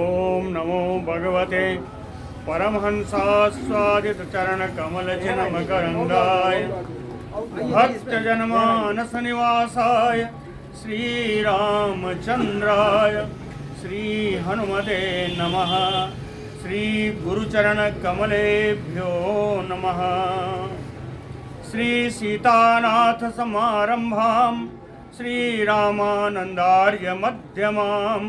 ओम नमो भगवते परमहंसास्वादित चरण कमल जन्म करंदाय भक्त जनमानस निवासाय श्री रामचंद्राय श्री हनुमते नमः। श्री गुरुचरण कमलेभ्यो नमः। श्री सीतानाथ समारंभां श्री रामानंदार्य मध्यमाम्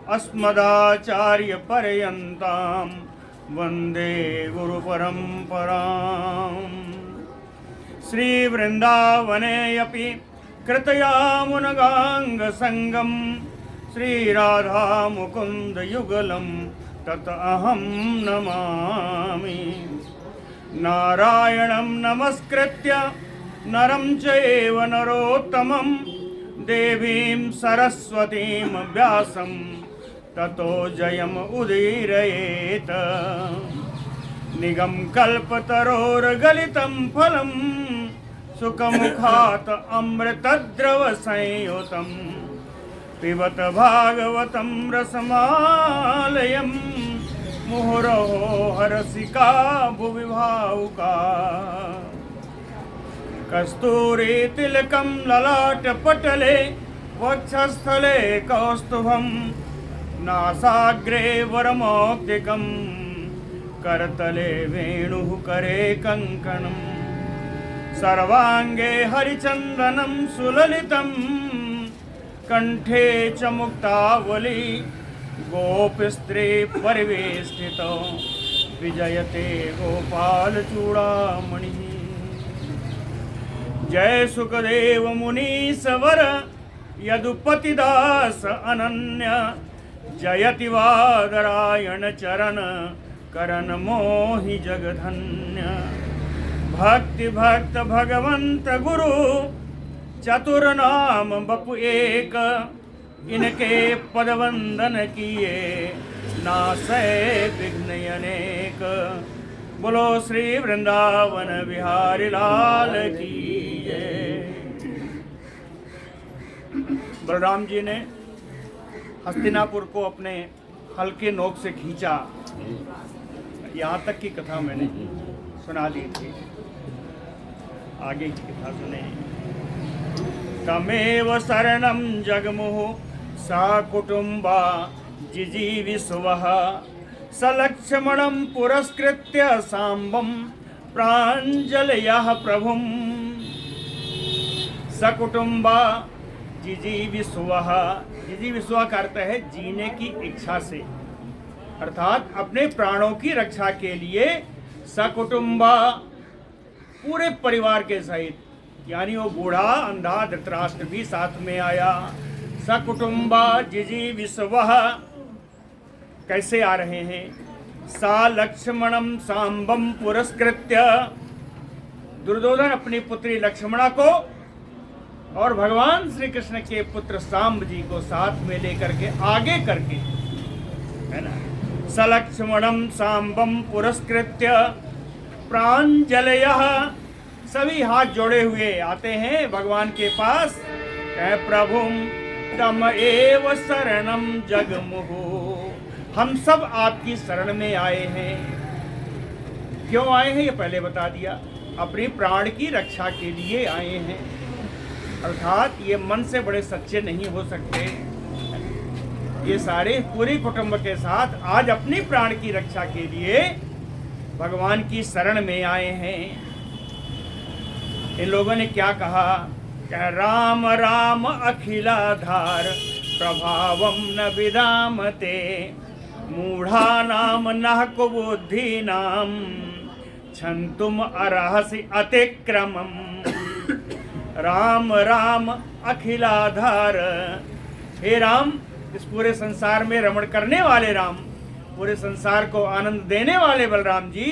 अस्मदाचार्य पर्यन्तां वंदे गुरु परंपराम्। श्री वृंदावने अपि कृतयामुनगांग संगम श्री राधा मुकुंद युगलम तत अहं नमामि। नारायणं नमस्कृत्य नरं चैव नरोत्तमं देवीं सरस्वतीं व्यासं ततो जयम् उदीरयेत। निगम कल्पतरोर्गलितं फलं सुखमुखात् अमृतद्रव संयुतं पिबत भागवतं रसमालयं मुहुरहो हरसिका भुवि भावुका। कस्तूरी तिलकं ललाटपटले वक्षस्थले कौस्तुभं नासाग्रे वरमौक्तिकं करतले वेणुः करे कङ्कणं। सर्वाङ्गे हरिचन्दनं सुललितं कंठे च मुक्तावली गोपस्त्री परिवेष्टितो विजयते गोपालचूड़ामणिः। जय सुखदेव मुनीसवर यदुपतिदास अनन्य जयति वादरायण चरण करण मोहि जगधन्य। भक्ति भक्त भगवंत गुरु चतुर नाम बपु एक इनके पद वंदन किए नासै विघ्न अनेक। बोलो श्री वृंदावन बिहारी लाल की जय। बलराम जी ने हस्तिनापुर को अपने हल्के नोक से खींचा, यहाँ तक की कथा मैंने सुना दी थी। आगे की कथा सुने। तमेव शरणं जगमुः सकुटुम्बा जिजीविषुवः सलक्ष्मणं पुरस्कृत्य साम्बं प्राञ्जलयः प्रभुं। सकुटुम्बा जिजीविषुवः, जिजीविषुवः का अर्थ है जीने की इच्छा से, अर्थात अपने प्राणों की रक्षा के लिए सकुटुम्बा पूरे परिवार के सहित, यानी वो बूढ़ा अंधा धृतराष्ट्र भी साथ में आया। सकुटुम्बा जिजीविषुवः कैसे आ रहे हैं? सा लक्ष्मणं सांबं पुरस्कृत्य, दुर्योधन अपनी पुत्री लक्ष्मणा को और भगवान श्री कृष्ण के पुत्र सांब जी को साथ में लेकर के आगे करके, है ना। सलक्ष्मणं सांबं पुरस्कृत्य प्राञ्जलयः, सभी हाथ जोड़े हुए आते हैं भगवान के पास। प्रभुं तम एव शरणं जगमुः, हम सब आपकी शरण में आए हैं। क्यों आए हैं ये पहले बता दिया, अपनी प्राण की रक्षा के लिए आए हैं। अर्थात ये मन से बड़े सच्चे नहीं हो सकते। ये सारे पूरी कुटुंब के साथ आज अपनी प्राण की रक्षा के लिए भगवान की शरण में आए हैं। इन लोगों ने क्या कहा? राम राम अखिलाधार प्रभावम न विदामते मूढ़ा नाम नः कुबुद्धि नाम छंतुम अर्हसि अतिक्रमम। राम राम अखिलाधार, हे राम, इस पूरे संसार में रमण करने वाले राम, पूरे संसार को आनंद देने वाले बलराम जी,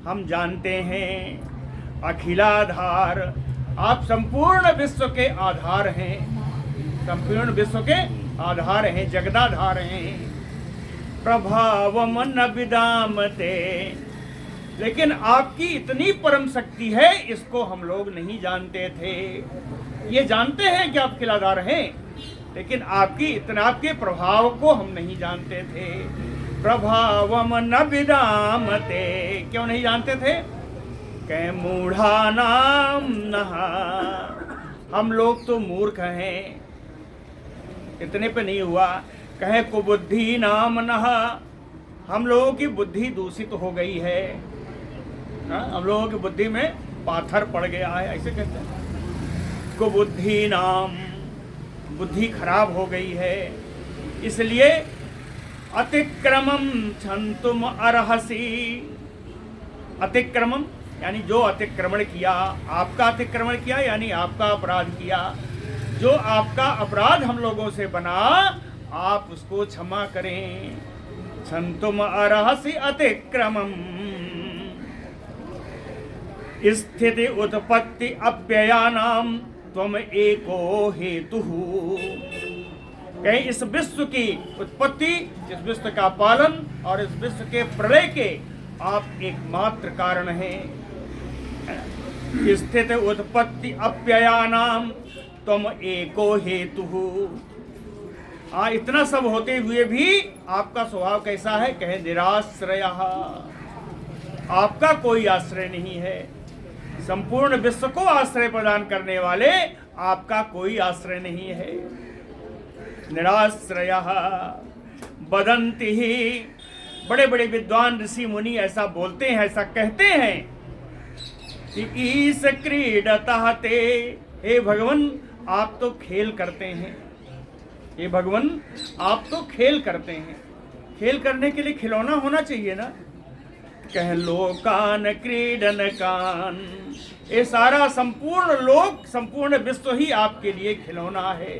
हम जानते हैं। अखिलाधार, आप संपूर्ण विश्व के आधार हैं, संपूर्ण विश्व के आधार हैं, जगदाधार हैं। प्रभावम न विदामते, लेकिन आपकी इतनी परम शक्ति है, इसको हम लोग नहीं जानते थे। ये जानते हैं कि आप खिलाधार हैं, लेकिन आपके प्रभाव को हम नहीं जानते थे। प्रभावम न विदामते, क्यों नहीं जानते थे? कह मूढ़ा नाम नहा, हम लोग तो मूर्ख हैं। इतने पे नहीं हुआ, कहे कुबुद्धि नाम नहा, हम लोगों की बुद्धि दूषित हो गई है। हम लोगों की बुद्धि में पाथर पड़ गया है, ऐसे कहते हैं। कुबुद्धि नाम, बुद्धि खराब हो गई है, इसलिए अतिक्रमम छंतुम अर्हसि। अतिक्रमम यानी जो अतिक्रमण किया, आपका अतिक्रमण किया यानी आपका अपराध किया। जो आपका अपराध हम लोगों से बना, आप उसको क्षमा करें। छंतुम अर्हसि अतिक्रमम स्थिति उत्पत्ति अव्ययानाम त्वम एको हेतुः। कहीं इस विश्व की उत्पत्ति, इस विश्व का पालन और इस विश्व के प्रलय के आप एकमात्र कारण हैं। स्थिति उत्पत्ति अव्ययानाम त्वम एको हेतुः। इतना सब होते हुए भी आपका स्वभाव कैसा है? कहे निराश्रयः, आपका कोई आश्रय नहीं है। संपूर्ण विश्व को आश्रय प्रदान करने वाले आपका कोई आश्रय नहीं है। निराश्रयः वदन्ति ही, बड़े बड़े विद्वान ऋषि मुनि ऐसा बोलते हैं, ऐसा कहते हैं कि ईश क्रीडतः ते, हे भगवान आप तो खेल करते हैं। हे भगवान आप तो खेल करते हैं। खेल करने के लिए खिलौना होना चाहिए ना। कह लोकान क्रीडन कान, ये सारा संपूर्ण लोक, संपूर्ण विश्व ही आपके लिए खिलौना है।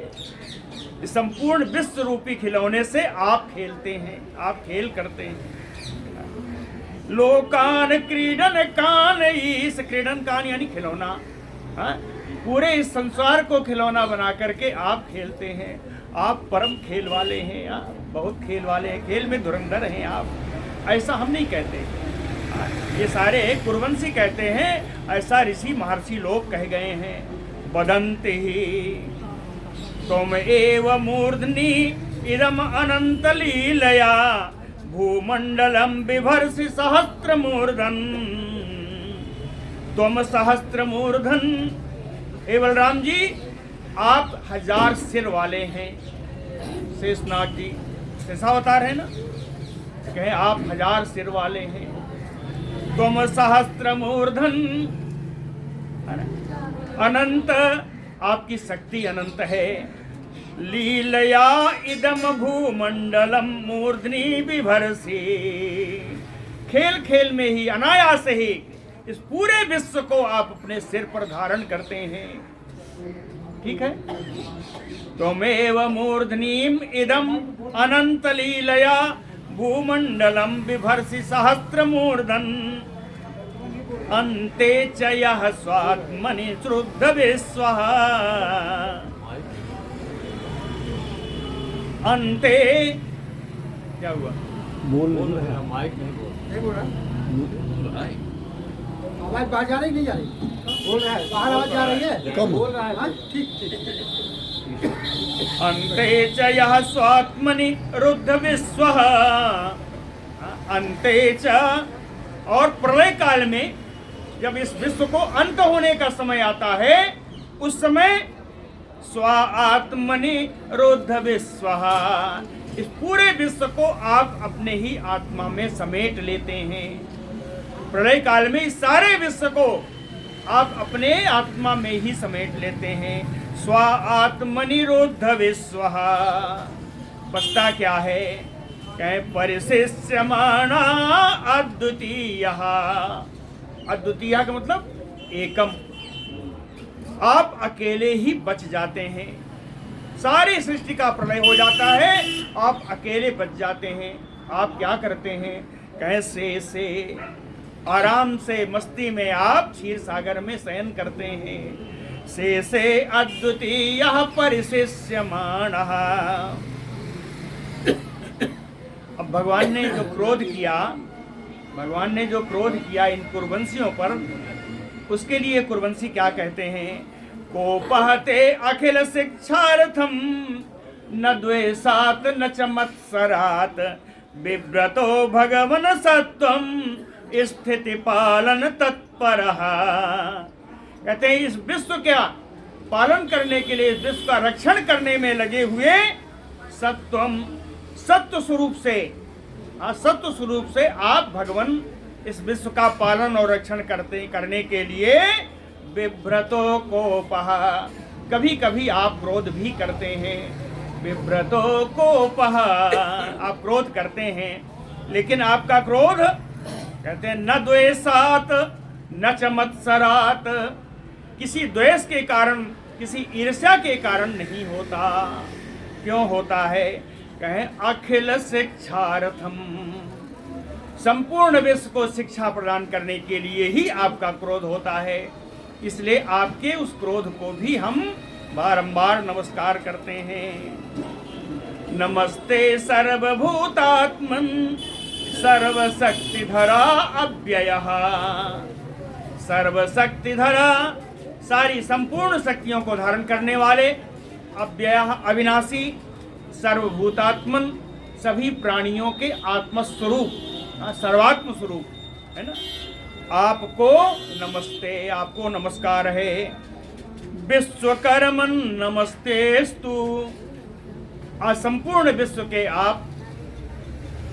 इस संपूर्ण विश्व रूपी खिलौने से आप खेलते हैं, आप खेल करते हैं। लोकान क्रीडन कान, इस क्रीडन कान यानी खिलौना। पूरे इस संसार को खिलौना बना करके आप खेलते हैं। आप परम खेल वाले हैं, बहुत खेल वाले हैं, खेल में धुरंधर हैं आप। ऐसा हम नहीं कहते, ये सारे कुरवंशी कहते हैं, ऐसा ऋषि महर्षि लोग कह गए हैं। वदन्ति तुम एव मूर्धनि इदम अनंत लीलया भूमंडलम बिभर्षि सहस्त्र मूर्धन। तुम सहस्त्र मूर्धन, हे बलराम जी आप 1000 सिर वाले हैं। शेषनाग जी शेषावतार है ना, कहे आप 1000 सिर वाले हैं। तुम सहस्त्र मूर्धन, अनंत, आपकी शक्ति अनंत है। लीलया इदम भूमंडलम मूर्धनि बिभर्षि, खेल खेल में ही, अनायास ही इस पूरे विश्व को आप अपने सिर पर धारण करते हैं। ठीक है। त्वमेव मूर्धनीम इदम अनंत लीलया भूमंडलम बिभर्षि सहस्त्र मूर्धन। अन्ते च यः स्वात्मनि श्रुद्ध विश्वः। अन्ते क्या हुआ? बोल रहा है, माइक नहीं बोल रहा है। आवाज बाहर जा रही नहीं जा रही? बोल रहा है, बाहर आवाज जा रही है, कम बोल रहा है। ठीक ठीक। अन्ते च यः स्वात्मनि रुद्ध विश्वः। अन्ते च, और प्रलय काल में जब इस विश्व को अंत होने का समय आता है, उस समय स्व आत्मनि रुद्ध विश्वः, इस पूरे विश्व को आप अपने ही आत्मा में समेट लेते हैं। प्रलय काल में इस सारे विश्व को आप अपने आत्मा में ही समेट लेते हैं। स्व आत्मनिरुद्ध विश्वः। बचता क्या है? कहे परिशिष्यमाणा अद्वितीयः। अद्वितीय का मतलब एकम, आप अकेले ही बच जाते हैं। सारी सृष्टि का प्रलय हो जाता है, आप अकेले बच जाते हैं। आप क्या करते हैं? कैसे से आराम से मस्ती में आप क्षीर सागर में शयन करते हैं। से अद्वितीय परिशिष्यमाणः। अब भगवान ने जो क्रोध किया इन कुरवंशियों पर, उसके लिए कुरवंशी क्या कहते हैं? कोपहते अखिल शिक्षार्थम न द्वेषात् न च मत्सरात् बिभ्रतो भगवन सत्वम स्थिति पालन तत्परः। कहते हैं इस विश्व का पालन करने के लिए, इस विश्व का रक्षण करने में लगे हुए सत्वम, सत्व स्वरूप से, सत्व स्वरूप से आप भगवान इस विश्व का पालन और रक्षण करने के लिए बिभ्रतो कोपः, कभी कभी आप क्रोध भी करते हैं। बिभ्रतो कोपः, आप क्रोध करते हैं, लेकिन आपका क्रोध कहते हैं न द्वेषात् न च मत्सरात्, किसी द्वेष के कारण, किसी ईर्ष्या के कारण नहीं होता। क्यों होता है? कहें अखिल शिक्षार्थम, संपूर्ण विश्व को शिक्षा प्रदान करने के लिए ही आपका क्रोध होता है। इसलिए आपके उस क्रोध को भी हम बारंबार नमस्कार करते हैं। नमस्ते सर्वभूतात्मन सर्वशक्तिधरा अव्ययः, सर्वशक्तिधरा, सारी संपूर्ण शक्तियों को धारण करने वाले, अव्ययः अविनाशी, सर्वभूतात्मन सभी प्राणियों के आत्मस्वरूप, सर्वात्म स्वरूप है ना। आपको नमस्ते, आपको नमस्कार है। विश्वकर्मन नमस्तेस्तु, संपूर्ण विश्व के आप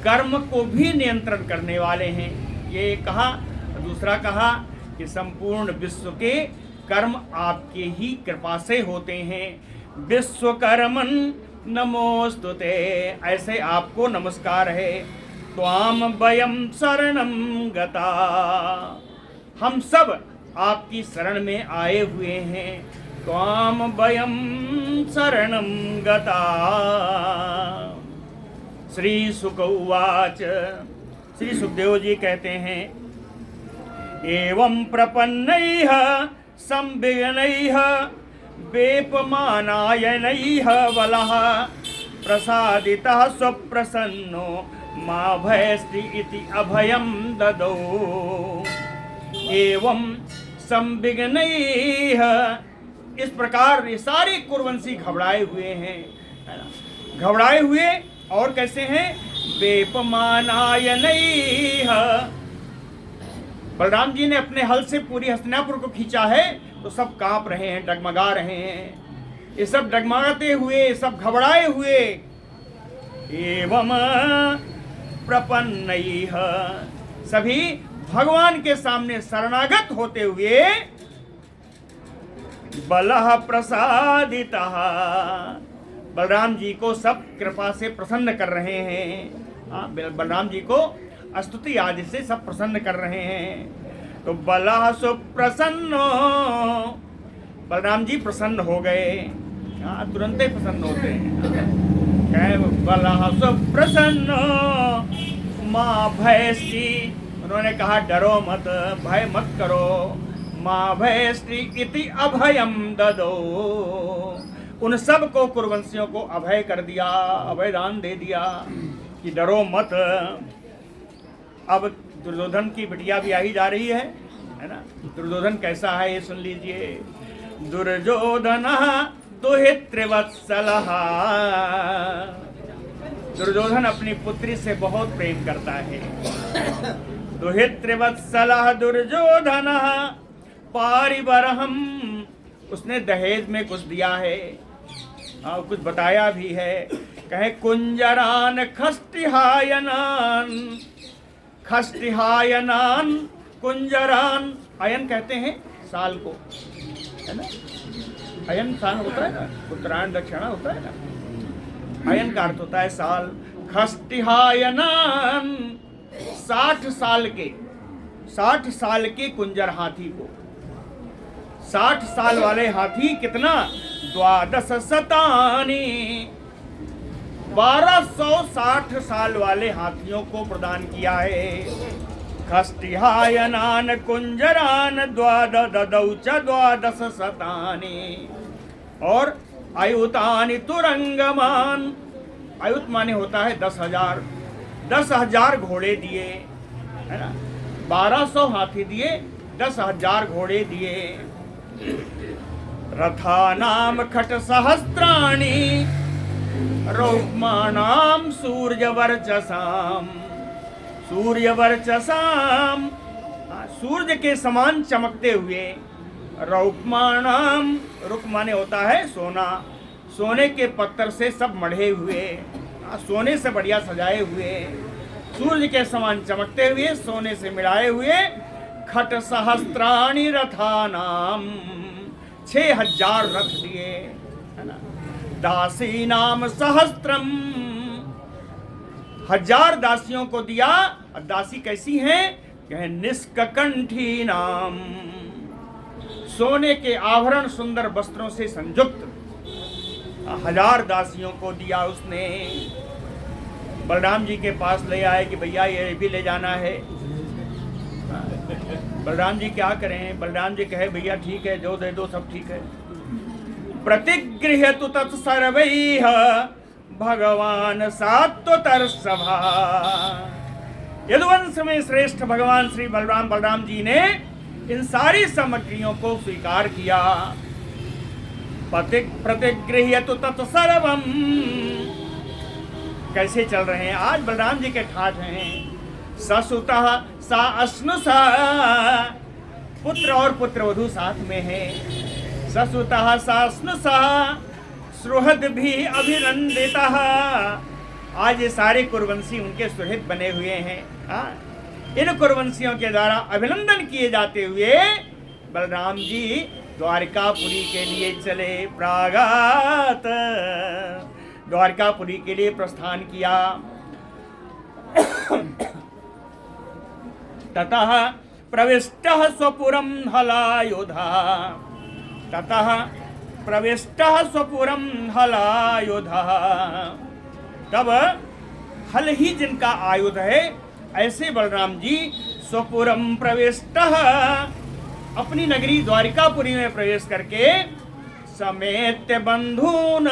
कर्म को भी नियंत्रण करने वाले हैं। ये कहा, दूसरा कहा कि संपूर्ण विश्व के कर्म आपके ही कृपा से होते हैं। विश्वकर्मन नमोस्तुते, ऐसे आपको नमस्कार है। त्वाम वयम शरणम गता, हम सब आपकी शरण में आए हुए हैं। त्वाम वयम शरणम गता। श्री शुक उवाच, श्री सुखदेव जी कहते हैं एवं प्रपन्नैः संविघ्नैः वेपमानायनैः वलः प्रसादितः स्वप्रसन्नो मा भयस्ति इति अभयं ददौ। एवं संविघ्नैः, इस प्रकार ये सारे कुरवंशी घबराए हुए हैं, घबराए हुए और कैसे हैं? वेपमानायनैः, बलराम जी ने अपने हल से पूरी हस्तिनापुर को खींचा है तो सब कांप रहे हैं, डगमगा रहे हैं। ये सब डगमगाते हुए, सब घबराए हुए। एवं प्रपन्नैः, सभी भगवान के सामने शरणागत होते हुए। बलः प्रसादितः, बलराम जी को सब कृपा से प्रसन्न कर रहे हैं। बलराम जी को स्तुति आदि से सब प्रसन्न कर रहे हैं। तो बलः सुप्रसन्नो, बलराम जी प्रसन्न हो गए। तुरंत ही प्रसन्न होते हैं। बलः सुप्रसन्नो माँ भयस्ति, उन्होंने कहा डरो मत, भय मत करो। माँ भयस्ति इति अभयम ददो, उन सब को कुरवंशियों को अभय कर दिया, अभय दान दे दिया कि डरो मत। अब दुर्योधन की बिटिया भी आई जा रही है ना। दुर्योधन कैसा है ये सुन लीजिए। दुर्योधन दुहितृवत्सलः, दुर्योधन अपनी पुत्री से बहुत प्रेम करता है। दुहितृवत्सलः दुर्योधनः पारिबरहम, उसने दहेज में कुछ दिया है और कुछ बताया भी है। कहे कुंजरान खष्टिहायनान, खष्टिहायनान कुंजरान, अयन कहते हैं साल को, है ना। अयन साल होता है ना, उत्तरायण दक्षिणा होता है ना। अयन का अर्थ होता है साल। खष्टिहायनान 60 साल के, 60 साल के कुंजर हाथी को। 60 साल वाले हाथी कितना? 12 शतानी, 1260 साल वाले हाथियों को प्रदान किया है। खष्टिहायनान कुंजरान ददौ च 12 शतानी। और आयुतानि तुरंगमान, आयुत माने होता है 10,000, 10,000 घोड़े दिए, है ना। 1200 हाथी दिए, 10,000 घोड़े दिए। रथा नाम खट सहस्त्राणी रौक्माणाम सूर्यवर्चसाम, सूर्यवर्चसाम, सूर्य के समान चमकते हुए। रौक्माणाम, रुक माने होता है सोना, सोने के पत्थर से सब मढ़े हुए, सोने से बढ़िया सजाए हुए, सूर्य के समान चमकते हुए, सोने से मिलाए हुए। खट सहस्त्राणि रथानाम, 6000 रथ दिए, है ना। दासी नाम सहस्त्रम, 1000 दासियों को दिया। और दासी कैसी हैं? कहे निष्कंठी नाम, सोने के आभरण सुंदर वस्त्रों से संयुक्त 1000 दासियों को दिया उसने। बलराम जी के पास ले आए कि भैया ये भी ले जाना है। बलराम जी क्या करें? बलराम जी कहे भैया ठीक है, जो दे दो सब ठीक है। प्रतिगृह्यतु तत्सर्वैः भगवान सात्वतर सभा। यदुवंश में श्रेष्ठ भगवान श्री बलराम जी ने इन सारी सामग्रियों को स्वीकार किया। प्रतिगृह्यतु तत्सर्वम्, कैसे चल रहे हैं आज बलराम जी के ठाठ हैं। ससुतः सा अश्नुषा, पुत्र और पुत्रवधू साथ में है। ससुतः सा अश्नुषा सुहृद भी अभिनंदितः, आज ये सारे कुरवंशी उनके सुहृद बने हुए हैं। इन कुरवंशियों के द्वारा अभिनंदन किए जाते हुए बलराम जी द्वारकापुरी के लिए चले। प्रागात, द्वारकापुरी के लिए प्रस्थान किया। ततः प्रविष्टः स्वपुरं हलायुधा, ततः प्रविष्टः स्वपुरं हलायुधा। तब हल ही जिनका आयुध है, ऐसे बलराम जी स्वपुरम प्रविष्टः, अपनी नगरी द्वारिकापुरी में प्रवेश करके समेत बंधून,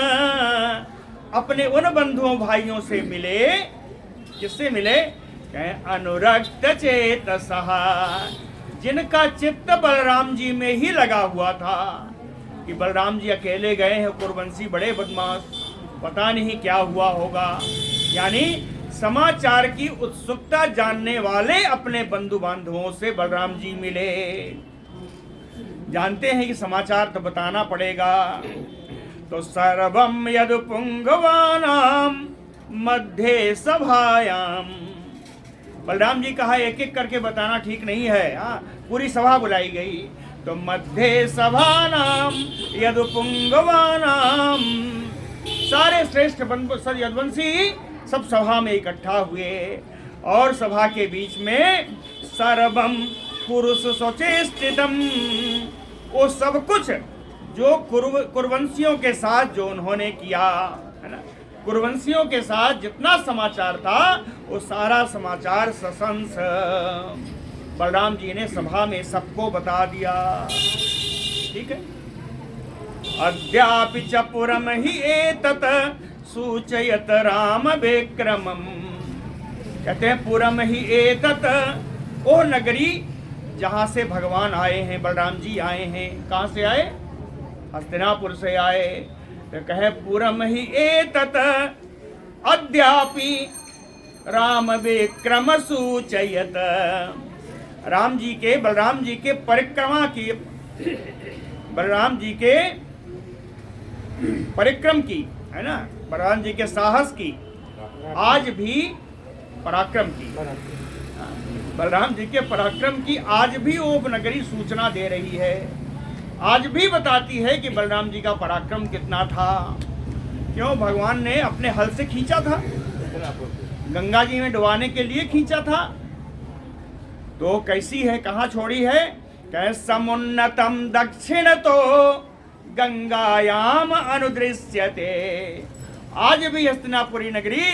अपने उन बंधुओं भाइयों से मिले। किससे मिले? अनुरक्त चेतसः, जिनका चित्त बलराम जी में ही लगा हुआ था कि बलराम जी अकेले गए हैं, कुरवंशी बड़े बदमाश, पता नहीं क्या हुआ होगा। यानी समाचार की उत्सुकता जानने वाले अपने बंधु बांधवों से बलराम जी मिले। जानते हैं कि समाचार तो बताना पड़ेगा। तो सर्वम यद पुंगवानाम मध्य सभायाम, बलराम जी कहा एक एक करके बताना ठीक नहीं है। पूरी सभा बुलाई गई। तो मध्य सभा नाम यद पुंगवानाम, सारे श्रेष्ठ यदुवंशी सब सभा में इकट्ठा हुए। और सभा के बीच में सर्वम पुरुष स्वचेष्टितम, वो सब कुछ जो कुरवंशियों के साथ जो उन्होंने किया है ना, कुरवंशियों के साथ जितना समाचार था वो सारा समाचार ससंस बलराम जी ने सभा में सबको बता दिया। ठीक है। अद्यापि च पुरम ही एतत सूचयत राम विक्रमम, कहते हैं पुरम ही एतत, वो नगरी जहां से भगवान आए हैं, बलराम जी आए हैं। कहां से आए? हस्तिनापुर से आए। तो कहे पुरम ही एतत अद्यापि राम विक्रम सूचयत, राम जी के, बलराम जी के परिक्रमा की, बलराम जी के परिक्रम की, है ना, बलराम जी के साहस की, आज भी पराक्रम की, बलराम जी के पराक्रम की आज भी वो नगरी सूचना दे रही है। आज भी बताती है कि बलराम जी का पराक्रम कितना था। क्यों? भगवान ने अपने हल से खींचा था, गंगा जी में डुबाने के लिए खींचा था। तो कैसी है, कहाँ छोड़ी है? कह समुन्नतम दक्षिण तो गंगायाम अनुदृश्यते, आज भी हस्तिनापुरी नगरी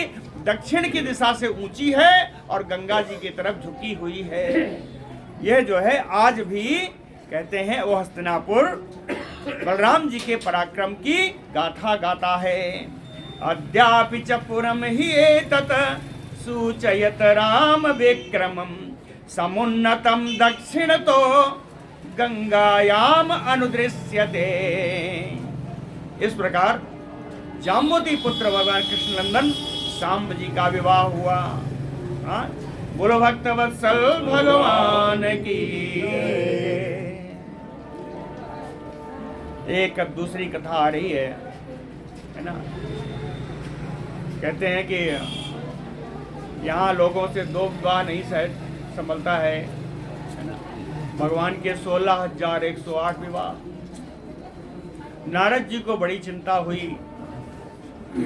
दक्षिण की दिशा से ऊंची है और गंगा जी की तरफ झुकी हुई है। यह जो है आज भी कहते हैं वो हस्तिनापुर बलराम जी के पराक्रम की गाथा गाता है। अद्यापि च पुरम ही एतत सूचयत राम विक्रमम समुन्नतम दक्षिण तो गंगायाम अनुदृश्यते। इस प्रकार जाम्बुवती पुत्र भगवान कृष्ण नंदन सांब जी का विवाह हुआ। हाँ, बोलो भक्त वत्सल भगवान की। एक अब दूसरी कथा आ रही है ना। कहते हैं कि यहाँ लोगों से 2 विवाह नहीं शायद संभलता है ना। भगवान के 16,108 विवाह। नारद जी को बड़ी चिंता हुई,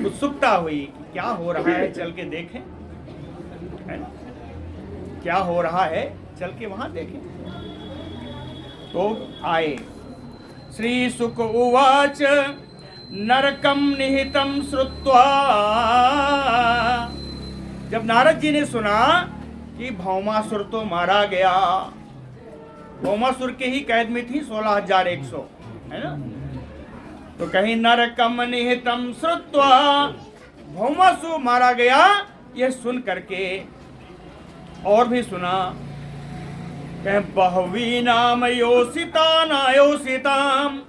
उत्सुकता हुई कि क्या हो रहा है, चल के देखें, है ना? क्या हो रहा है, चल के वहां देखें। तो आए। श्री सुक उवाच नरकम निहितम श्रुत्वा। जब नारद जी ने सुना कि भौमासुर तो मारा गया, भौमासुर के ही कैद में थी 16,100, है ना। तो कहीं नरकम निहितम श्रुत्वा, भौमासुर मारा गया, यह सुन करके और भी सुना। कहीं बहवी नाम योषिता नायोषिताम,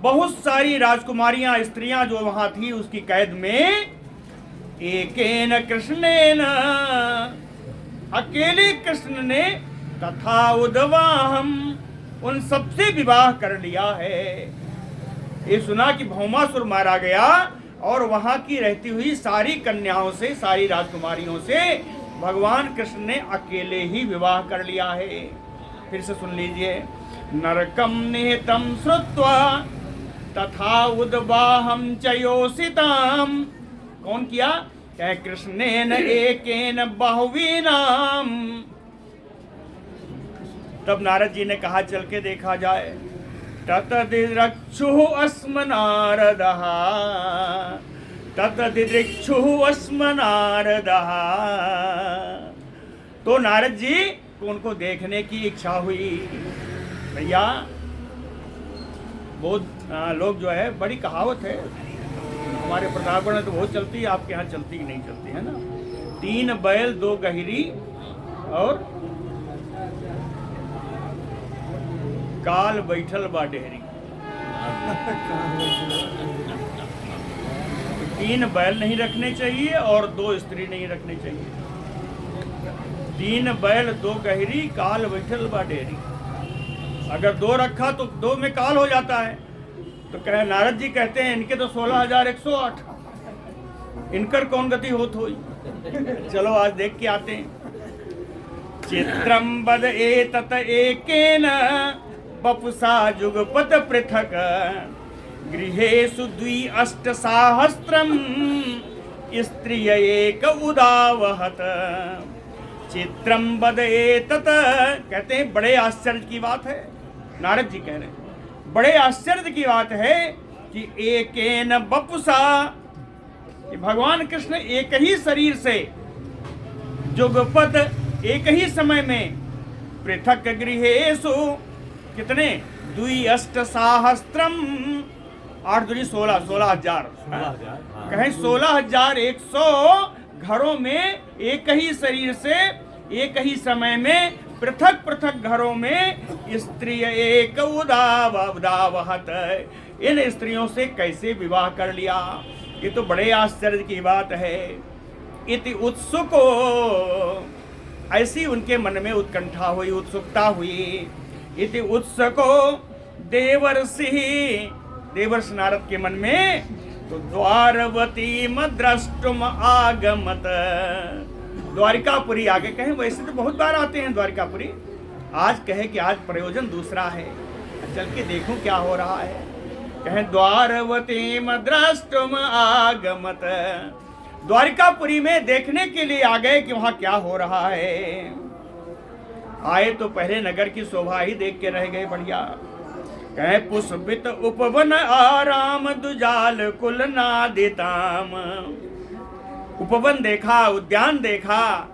बहुत सारी राजकुमारियां स्त्रियां जो वहां थी उसकी कैद में, एकेन कृष्णेन, अकेले कृष्ण ने, तथा उद्वाहम, उन सबसे विवाह कर लिया है। ये सुना कि भौमासुर मारा गया और वहां की रहती हुई सारी कन्याओं से, सारी राजकुमारियों से भगवान कृष्ण ने अकेले ही विवाह कर लिया है। फिर से सुन लीजिए। नरकम निहितम श्रुत्वा तथा उद्वाहम च योषिताम। कौन किया? कह कृष्णेन एकेन बहुवीनाम। तब नारद जी ने कहा चल के देखा जाए। ततदिद्रक्षुः अस्म नारदः, ततदिद्रक्षुः अस्म नारदः। तो नारद जी को उनको देखने की इच्छा हुई। भैया बहुत लोग जो है, बड़ी कहावत है हमारे प्रतापगढ़ में तो बहुत चलती है, आपके यहाँ चलती कि नहीं चलती, है ना। 3 बैल 2 गहिरी और काल बैठल बा डेहरी। 3 बैल नहीं रखने चाहिए और 2 स्त्री नहीं रखने चाहिए। 3 बैल 2 गहरी, काल बैठल बा डेहरी। अगर 2 रखा तो 2 में काल हो जाता है। तो कहे नारद जी कहते हैं इनके तो 16,108, इनकर कौन गति होत होई। चलो आज देख के आते हैं। चित्रम बद एतत एकेन बपुसा जुगपत पृथक, गृहेषु 2,800 स्त्रिय एक उदावहत। चित्रम बद एतत, कहते हैं बड़े आश्चर्य की बात है। नारद जी कह रहे हैं बड़े आश्चर्य की बात है कि एकेन बपुसा, कि भगवान कृष्ण एक ही शरीर से, जुगपत एक ही समय में, पृथक गृहेषु, कितने 2,800, 8 दूनी 16, 16,000, कहें 16,100 घरों में एक ही शरीर से एक ही समय में पृथक पृथक घरों में स्त्री एक उदावहत, इन स्त्रियों से कैसे विवाह कर लिया। ये तो बड़े आश्चर्य की बात है। इति उत्सुको, ऐसी उनके मन में उत्कंठा हुई, उत्सुकता हुई। इति उत्सुको देवर्षि, देवर्षि नारद के मन में, तो द्वारवती द्रष्टुम आगमत, द्वारिकापुरी आगे। कहें वैसे तो बहुत बार आते हैं द्वारिकापुरी, आज कहे कि आज प्रयोजन दूसरा है, चल के देखूं क्या हो रहा है। कहें द्वारवती द्रष्टुम आगमत, द्वारिकापुरी में देखने के लिए आ गए कि वहां क्या हो रहा है। आए तो पहले नगर की शोभा ही देख के रह गए, बढ़िया। कहे पुष्पित उपवन आराम दुजाल कुल नादिताम, उपवन देखा, उद्यान देखा,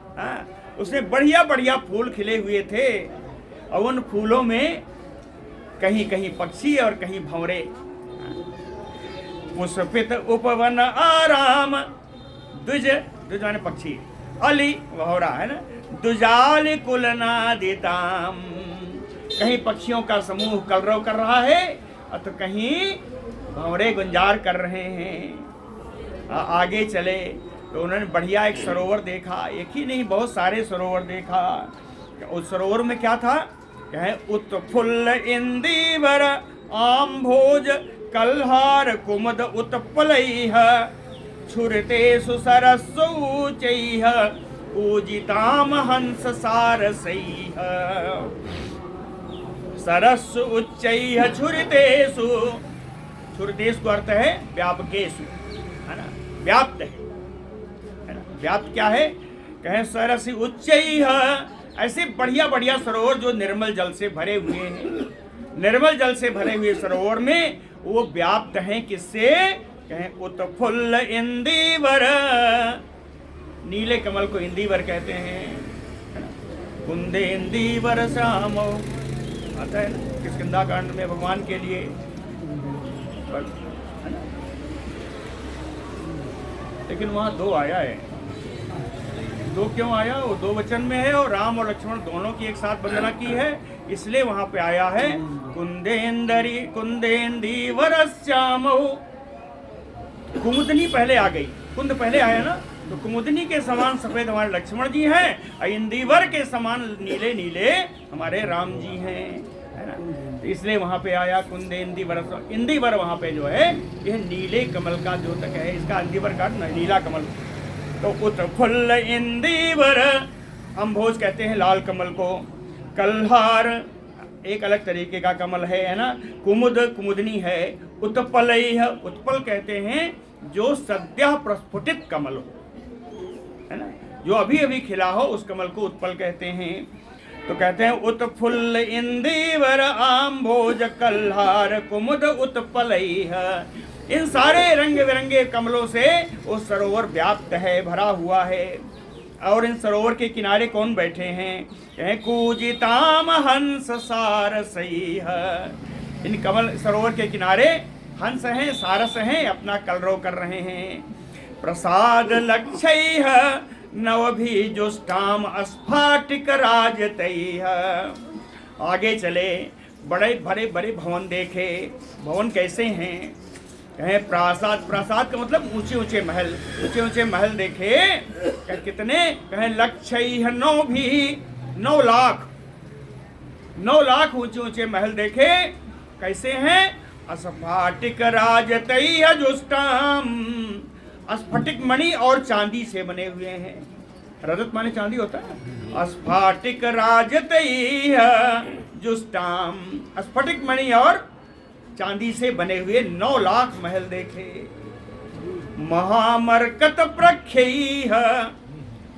उसमें बढ़िया बढ़िया फूल खिले हुए थे और उन फूलों में कहीं कहीं पक्षी और कहीं भंवरे। पुष्पित उपवन आराम, द्विज, द्विज माने पक्षी, अली भंवरा है ना, दुजाल कुल नादिताम, कहीं पक्षियों का समूह कलरव कर रहा है और तो कहीं भंवरे गुंजार कर रहे हैं। आगे चले तो उन्होंने बढ़िया एक सरोवर देखा, एक ही नहीं बहुत सारे सरोवर देखा। उस सरोवर में क्या था, कहे उत्फुल्ल इंदीवर आम्भोज कल्हार कुमुद उत्पलैः छुरतेषु सरस्वोच्चैः पूजिताम हंस सारसैः। सरस्व उच्चैः छुरतेषु, छुरतेषु का अर्थ है व्यापकेषु, है ना, व्याप्त है ना। व्याप्त क्या है, कहें सरस उच्चैः, ऐसे बढ़िया बढ़िया सरोवर जो निर्मल जल से भरे हुए हैं। निर्मल जल से भरे हुए सरोवर में वो व्याप्त हैं किससे, कहें उत्फुल्ल इंदीवर, नीले कमल को इंदीवर कहते हैं। कुंदे इंदीवर श्यामो आता है ना किष्किंधा कांड में भगवान के लिए। लेकिन वहाँ दो आया है, दो क्यों आया, वो दो वचन में है और राम और लक्ष्मण दोनों की एक साथ वंदना की है, इसलिए वहाँ पे आया है कुंदेंदरी कुंदेंदीवर श्यामो। कुमुदनी पहले आ गई, कुंद पहले आया ना, तो कुमुदनी के समान सफेद हमारे लक्ष्मण जी हैं, इंदीवर के समान नीले नीले हमारे राम जी हैं, है ना। तो इसलिए वहाँ पे आया कुंदे इंदीवर। इंदीवर वहाँ पे जो है यह नीले कमल का द्योतक है, इसका इंदीवर का नीला कमल। तो उत्फुल्ल इंदीवर, अम्भोज कहते हैं लाल कमल को, कल्हार एक अलग तरीके का कमल है ना, कुमुद कुमुदनी है, उत्पलैः, उत्पल कहते हैं जो सद्यः प्रस्फुटित कमल हो, है ना, जो अभी अभी खिला हो उस कमल को उत्पल कहते हैं। तो कहते हैं उत्फुल्ल इंदीवर आम्भोज कल्हार कुमुद उत्पलैः। इन सारे रंग बिरंगे कमलों से वो सरोवर व्याप्त है, भरा हुआ है। और इन सरोवर के किनारे कौन बैठे हैं, कहें कूजिताम हंस सारसैः। इन कमल सरोवर के किनारे हंस हैं, सारस हैं, अपना कलरव कर रहे हैं। प्रसाद लक्षैः नवभिजुष्टाम स्फाटिक राजतैः। आगे चले, बड़े बड़े बड़े भवन देखे। भवन कैसे हैं, कहें प्रासाद, प्रासाद का मतलब ऊंचे ऊंचे महल, ऊंचे ऊंचे महल देखे। कितने, कहें लक्षैः, 9 लाख, 9 लाख ऊंचे ऊंचे महल देखे। कैसे हैं, स्फाटिक राजतैः जुष्टाम, स्फटिक मणि और चांदी से बने हुए हैं। रजत माने चांदी होता है। स्फाटिक राजतैः जुष्टाम, स्फटिक मणि और चांदी से बने हुए 9 लाख महल देखे। महामरकत प्रख्यैः,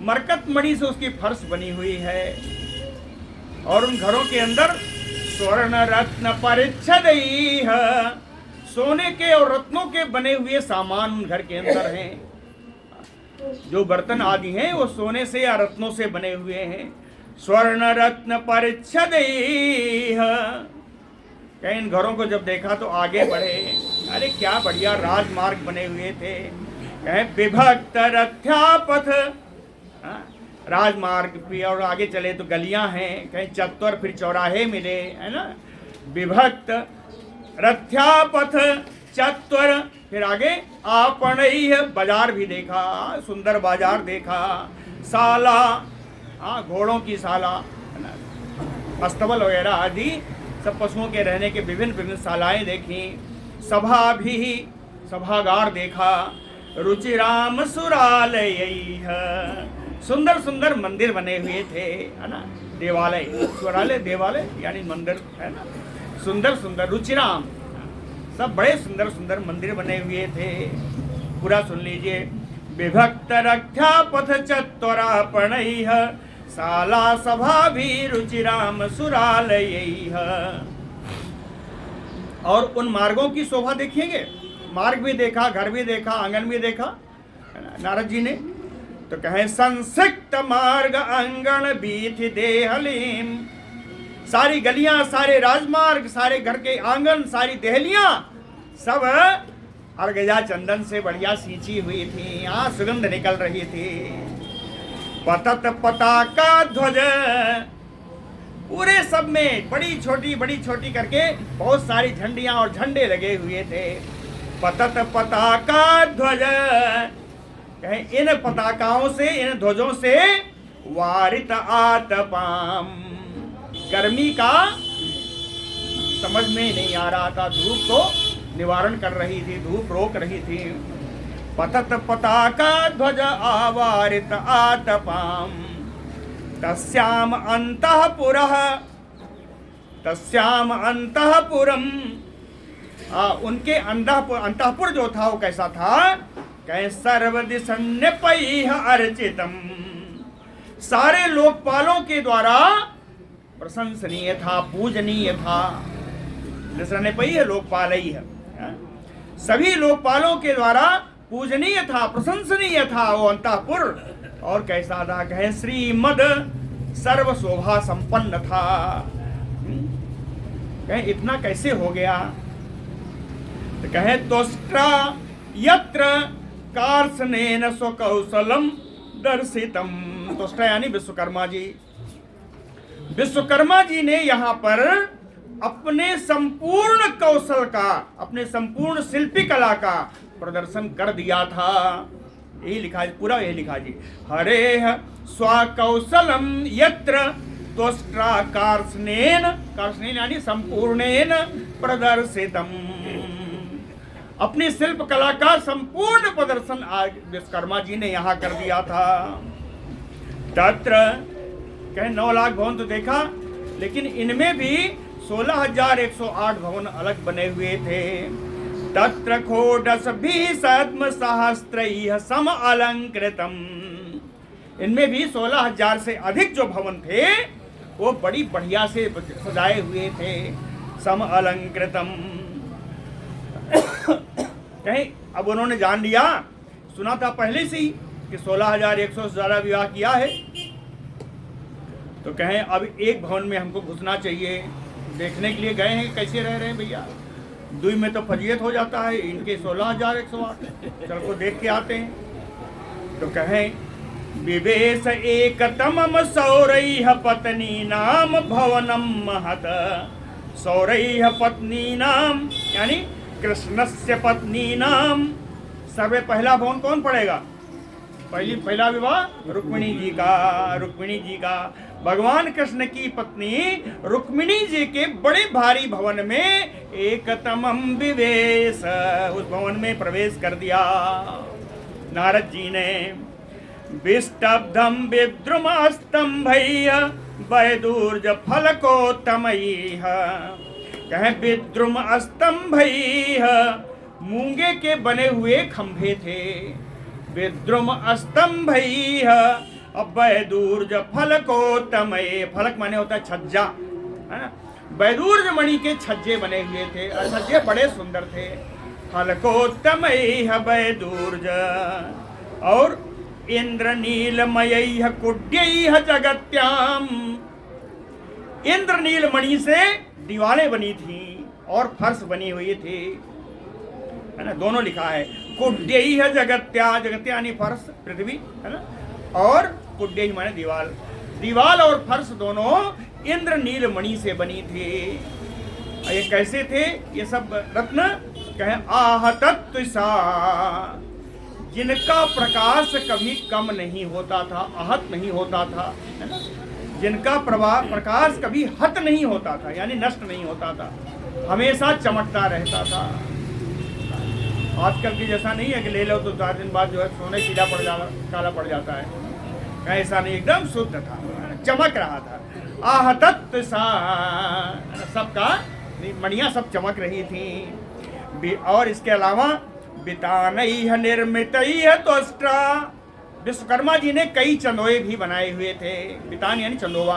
मरकत मणि से उसकी फर्श बनी हुई है। और उन घरों के अंदर स्वर्ण रत्न परिच्छदैः, सोने के और रत्नों के बने हुए सामान घर के अंदर हैं। जो बर्तन आदि हैं वो सोने से या रत्नों से बने हुए हैं। स्वर्ण रत्न परिच्छदैः। कहीं इन घरों को जब देखा तो आगे बढ़े, अरे क्या बढ़िया राजमार्ग बने हुए थे। कहें विभक्त रथ्यापथ, राजमार्ग भी, और आगे चले तो गलियां हैं, कहीं चत्वर, फिर चौराहे मिले, है ना। विभक्त रथ्यापथ चत्वर, फिर आगे आपणैः, बाजार भी देखा, सुंदर बाजार देखा। साला, घोड़ों की साला, है ना, अस्तबल वगैरह आदि सब पशुओं के रहने के विभिन्न विभिन्न शालाएं देखी। सभा भी, सभागार देखा। रुचिराम सुरालयैः, सुंदर सुंदर मंदिर बने हुए थे, है ना। देवालय, सुरालय देवालय यानी मंदिर, है ना। सुंदर सुंदर, रुचिराम, सब बड़े सुंदर सुंदर मंदिर बने हुए थे। पूरा सुन लीजिए। विभक्त रथ्यापथ चत्वरापणैः शाला सभा भी रुचिराम सुरालयैः। और उन मार्गों की शोभा देखिएगे, मार्ग भी देखा, घर भी देखा, आंगन भी देखा नारद जी ने। तो कहें संसिक्त मार्ग अंगन बीथि देहलीम, सारी गलियां, सारे राजमार्ग, सारे घर के आंगन, सारी देहलियां सब अर्गजा चंदन से बढ़िया सींची हुई थी, यहाँ सुगंध निकल रही थी। पतत पताका ध्वज, पूरे सब में बड़ी छोटी करके बहुत सारी झंडियां और झंडे लगे हुए थे। पतत पताका ध्वज, कहें इन पताकाओं से, इन ध्वजों से वारित आतपाम, गर्मी का समझ में नहीं आ रहा था, धूप को निवारण कर रही थी, धूप रोक रही थी। पतत पताका ध्वज आवारित आतपाम, तस्याम अंतःपुरः, तस्याम अंतःपुरम, उनके अंतःपुर जो था वो कैसा था, कहें सर्वदिशन्यपैः अर्चितम, सारे लोकपालों के द्वारा प्रशंसनीय था, पूजनीय था। दिशन्यपैः लोकपाल ही है, सभी लोकपालों के द्वारा पूजनीय था, प्रशंसनीय था वो अंतःपुर। और कैसा था, कहें श्रीमद सर्व शोभा संपन्न था। कहें इतना कैसे हो गया, तो कहें तोष्ट्रा यत्र कार्सनेन स्वकौशलम दर्शितम, तोष्ट्रा यानी विश्वकर्मा जी, विश्वकर्मा जी ने यहाँ पर अपने संपूर्ण कौशल का, अपने संपूर्ण शिल्पी कला का प्रदर्शन कर दिया था। यही लिखा है, पूरा यही लिखा जी, हरे स्वकौशलम यत्र तोष्ट्रा कार्सनेन, कार्सनेन यानी संपूर्णेन प्रदर्शितम, अपनी शिल्प कला का संपूर्ण प्रदर्शन आज विश्वकर्मा जी ने यहाँ कर दिया था। तत्र कहें 9 लाख भवन तो देखा, लेकिन इनमें भी 16,108 भवन अलग बने हुए थे। तत्र षोडशभिः सहस्त्रैः सम अलंकृतम, इनमें भी 16,000 से अधिक जो भवन थे वो बड़ी बढ़िया से सजाए हुए थे, सम अलंकृतम। कहीं अब उन्होंने जान लिया, सुना था पहले से ही कि 16,100 से ज्यादा विवाह किया है, तो कहें अब एक भवन में हमको घुसना चाहिए, देखने के लिए गए हैं कैसे रह रहे हैं भैया, दुई में तो फजीयत हो जाता है, इनके 16,108, चल को देख के आते हैं। तो कहें विवेश एकतमम सौरैः पत्नी नाम भवनम महत, सौरैः पत्नी नाम यानी कृष्णस्य पत्नी नाम, सर्वे पहला भवन कौन पड़ेगा, पहला विवाह रुक्मिणी जी का, रुक्मिणी जी का, भगवान कृष्ण की पत्नी रुक्मिणी जी के बड़े भारी भवन में एकतमम विवेश, उस भवन में प्रवेश कर दिया नारद जी ने। विष्टब्धम विद्रुमस्तंभैः वैदूर्ज फलकोत्तमैः, कहें विद्रुम स्तंभैः, मूंगे के बने हुए खंभे थे, विद्रुम स्तंभैः वैदूर्ज फलकोत्तमैः, फलक माने होता है छज्जा, है ना, वैदूर्ज मणि के छज्जे बने हुए थे, छज्जे बड़े सुंदर थे। फलकोत्तमैः वैदूर्ज, और इंद्रनीलमयैः कुड्यैः जगत्याम, इंद्रनील मणि से दीवारें बनी थी और फर्श बनी हुई थी, है ना, दोनों लिखा है, कुड्यैः जगत्या, जगत्या यानी फर्श पृथ्वी, है ना, और कुड्यैः माने दीवाल, दीवाल और फर्श दोनों इंद्रनील मणि से बनी थी। ये कैसे थे ये सब रत्न, कहें आहतत्सा, जिनका प्रकाश कभी कम नहीं होता था, आहत नहीं होता था, है ना, जिनका प्रकाश कभी हत नहीं होता था यानी नष्ट नहीं होता था, हमेशा चमकता रहता था। आजकल की जैसा नहीं है कि ले लो तो 4 दिन बाद जो है सोने पीला पड़ जाता, काला पड़ जाता है, ऐसा नहीं, एकदम शुद्ध था, चमक रहा था। आहतत् सा, सबका मणियां सब चमक रही थी। और इसके अलावा बितानैः निर्मितैः तोष्ट्रा, विश्वकर्मा जी ने कई चंदोए भी बनाए हुए थे, बितान यानी चंदोवा,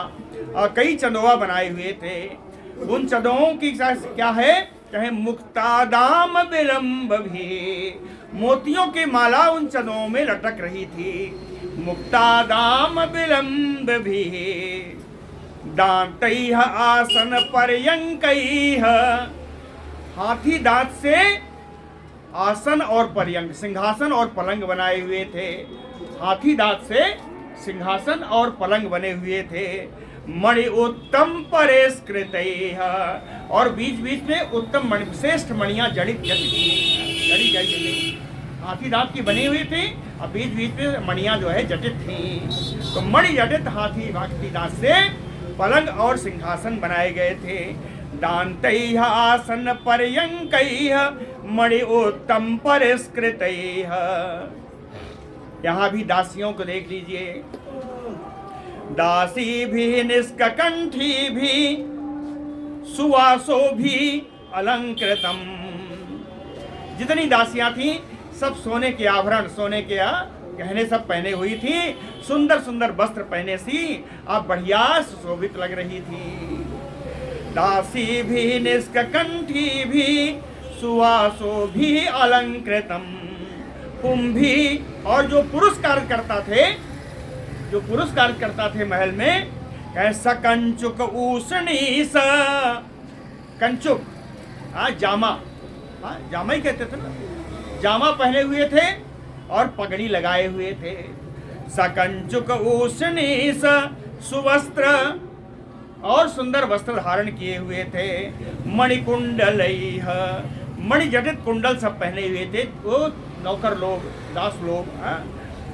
और कई चंदोवा बनाए हुए थे। उन चंदोओं की क्या है, कहें मुक्तादाम विलंब भी, मोतियों की माला उन चंदों में लटक रही थी। मुक्तादाम विलंब भी, दांतैः आसन पर्यंकैः, हाथी दांत से आसन और पर्यंक, सिंहासन और पलंग बनाए हुए थे, हाथी दांत से सिंहासन और पलंग बने हुए थे। मणि उत्तम परेष्कृतैः, और बीच बीच में उत्तम मणि, श्रेष्ठ मणियां जड़ित की लड़ी गई नहीं, हाथी दांत की बनी हुई थी और बीच बीच में मणियां जो है जटित थी। तो मणि जटित हाथी दांत से पलंग और सिंहासन बनाए गए थे। दान्तैः आसन पर्यंकैः मणि उत्तम परिष्कृतैः। यहाँ भी दासियों को देख लीजिए, दासी भी निष्कंठी भी सुवासो भी अलंकृतम। जितनी दासियां थी सब सोने के आभरण, सोने के गहने सब पहने हुई थी, सुंदर सुंदर वस्त्र पहने सी अब बढ़िया सुशोभित लग रही थी। दासी भी निष्कंठी भी सुवासो भी अलंकृतम। कुंभी और जो पुरुष कार्य करता थे महल में, सकंचुक ऊषणी स कंचुक जामा, जामा ही कहते थे ना, जामा पहने हुए थे और पगड़ी लगाए हुए थे। सकंचुक ऊषणी स सुवस्त्र और सुंदर वस्त्र धारण किए हुए थे। मणिकुंडलैः मणि जटित कुंडल सब पहने हुए थे वो नौकर लोग, दास लोग।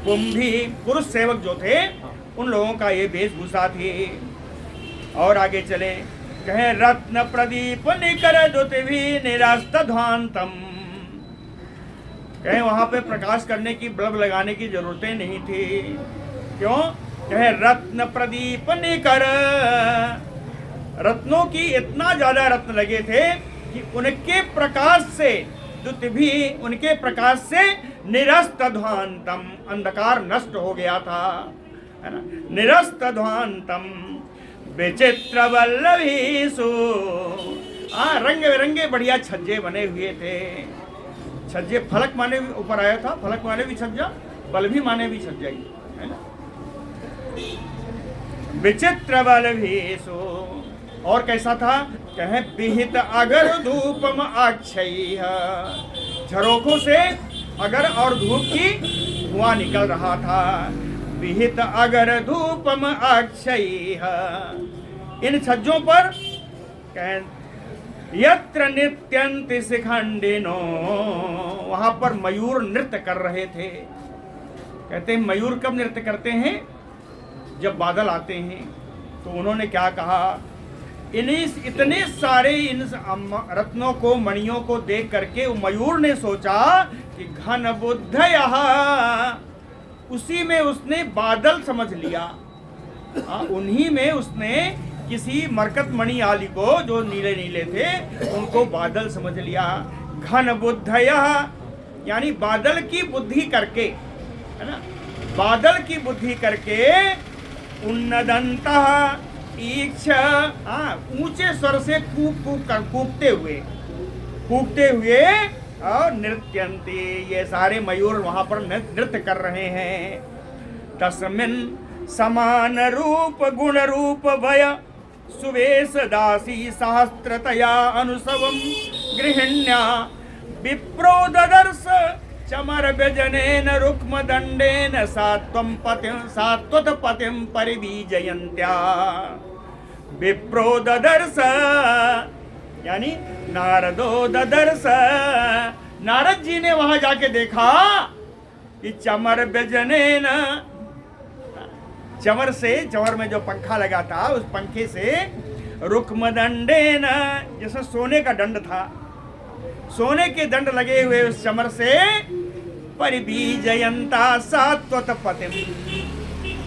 कुंभी पुरुष सेवक जो थे उन लोगों का ये वेशभूषा थी। और आगे चले, कहें रत्न प्रदीप निकर द्युतिभि निरास्तध्वान्तम। कहें वहां पे प्रकाश करने की, बल्ब लगाने की जरूरतें नहीं थी। क्यों? कहें रत्न प्रदीप निकर, रत्नों की इतना ज्यादा रत्न लगे थे कि उनके प्रकाश से द्युतिभि, उनके प्रकाश से निरस्तध्वान्तम, अंधकार नष्ट हो गया था, है ना। निरस्तध्वान्तम विचित्र वल्लभीषु, रंग बिरंगे बढ़िया छज्जे बने हुए थे। छज्जे फलक माने भी ऊपर आया था, फलक माने भी छज्जा, बल्लभी माने भी छज्जा ही, है ना। विचित्र वल्लभीषु। और कैसा था? कहें विहित अगर धूपम अक्षय, झरोखों से अगर और धूप की धुआं निकल रहा था। विहित अगर धूपम अक्षय। इन छज्जों पर यत्र नृत्यन्ति शिखंडिनो, वहां पर मयूर नृत्य कर रहे थे। कहते हैं मयूर कब नृत्य करते हैं? जब बादल आते हैं। तो उन्होंने क्या कहा? इतने सारे इन रत्नों को, मणियों को देख करके मयूर ने सोचा कि घन बुद्धयः, उसी में उसने बादल समझ लिया। उन्हीं में उसने किसी मरकत मणि आदि को, जो नीले नीले थे, उनको बादल समझ लिया। घन बुद्धयः यानी बादल की बुद्धि करके, है ना, बादल की बुद्धि करके। उन्नदन्तः ईक्षा, ऊंचे स्वर से कूकते हुए और नृत्यन्ति, ये सारे मयूर वहां पर नृत्य कर रहे हैं। तस्मिन् समान रूप गुण रूप भय सुवेश दासी सहस्त्रतया अनुसवम गृहिण्या विप्रो ददर्श चमर व्यजनेन रुक्म दंडेन सात्वत पतिम परिवीजयन्त्या। विप्रो ददर्श यानी नारदो ददर्श, नारद जी ने वहां जाके देखा कि चमर व्यजनेन, चमर से, चमर में जो पंखा लगा था उस पंखे से, रुक्म दंडेन जैसे सोने का दंड था, सोने के दंड लगे हुए उस चमर से, परिबीजयंता सात्वत पतिम,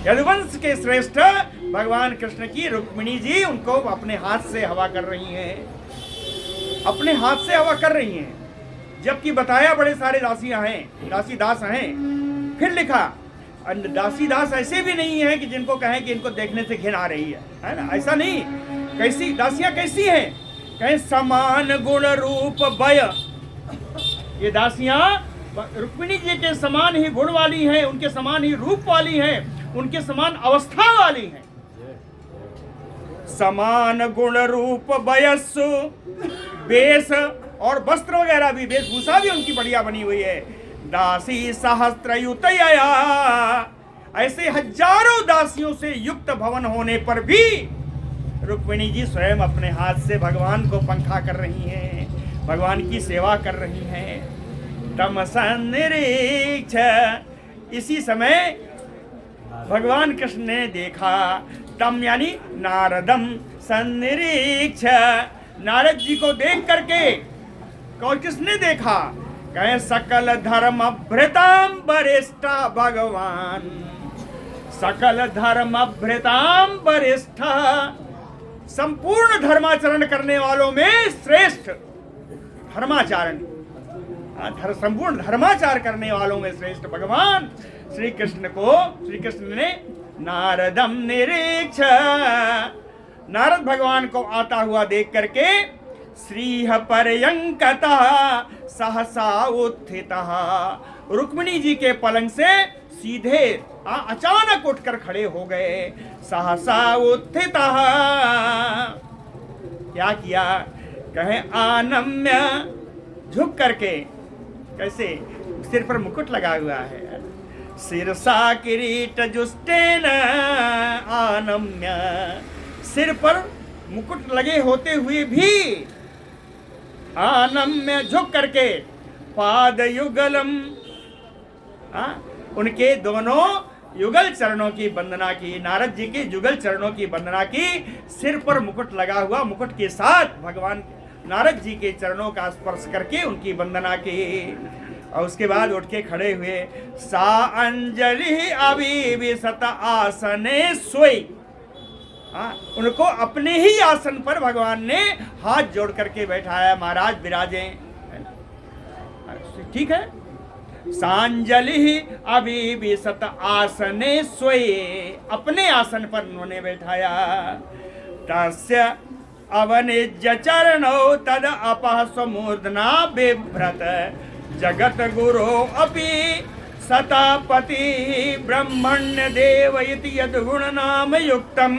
यदुवंश के श्रेष्ठ भगवान कृष्ण की रुक्मिणी जी उनको अपने हाथ से हवा कर रही हैं, अपने हाथ से हवा कर रही हैं। जबकि बताया बड़े सारे दासियां हैं, दासी दास हैं। फिर लिखा दासी दास ऐसे भी नहीं है कि जिनको कहें कि इनको देखने से घिन आ रही है ना, ऐसा नहीं। कैसी दासियां कैसी हैं? कहें समान गुण रूप भय, ये दासियां रुक्मिणी जी के समान ही गुण वाली हैं, उनके समान ही रूप वाली हैं, उनके समान अवस्था वाली हैं। समान गुण रूप वयस्सु, वेश और वस्त्र वगैरह भी, वेशभूषा भी उनकी बढ़िया बनी हुई है। दासी सहस्त्रयुतया, ऐसे हजारों दासियों से युक्त भवन होने पर भी रुक्मिणी जी स्वयं अपने हाथ से भगवान को पंखा कर रही हैं, भगवान की सेवा कर रही हैं। तम सन्निरीक्ष। इसी समय भगवान कृष्ण ने देखा, तम यानी नारदम सन्निरीक्ष, नारद जी को देख करके कौन किसने देखा? कहे सकल धर्म भृताम वरिष्ठा भगवान, सकल धर्म भृताम वरिष्ठा, संपूर्ण धर्माचरण करने वालों में श्रेष्ठ धर्माचरण, संपूर्ण धर्माचार करने वालों में श्रेष्ठ भगवान श्री कृष्ण को, श्री कृष्ण ने नारदम निरीक्ष, नारद भगवान को आता हुआ देख करके श्रीह पर्यंकतः सहसा उत्थितः, रुक्मिणी जी के पलंग से सीधे अचानक उठकर खड़े हो गए। सहसा उत्थितः, क्या किया? कहे आनम्य, झुक करके, कैसे? सिर पर मुकुट लगा हुआ है, सिरसा किरीट जुष्टेन आनम्य, सिर पर मुकुट लगे होते हुए भी आनम्य झुक करके, पाद युगलम, उनके दोनों युगल चरणों की वंदना की, नारद जी के युगल चरणों की वंदना की, सिर पर मुकुट लगा हुआ, मुकुट के साथ भगवान नारद जी के चरणों का स्पर्श करके उनकी वंदना की, और उसके बाद उठ के खड़े हुए। सा अंजलि अभिविशत आसने सोई, उनको अपने ही आसन पर भगवान ने हाथ जोड़ करके बैठाया, महाराज विराजे, ठीक है। सांजलि अभिविशत आसने सोए, अपने आसन पर उन्होंने बैठाया। तस्य अवनिज्य चरणौ तद अपः स्वमूर्धना बिभ्रत, जगत गुरो अपि सतापति ब्रह्मण्य देव इति यद् गुण नाम युक्तम्,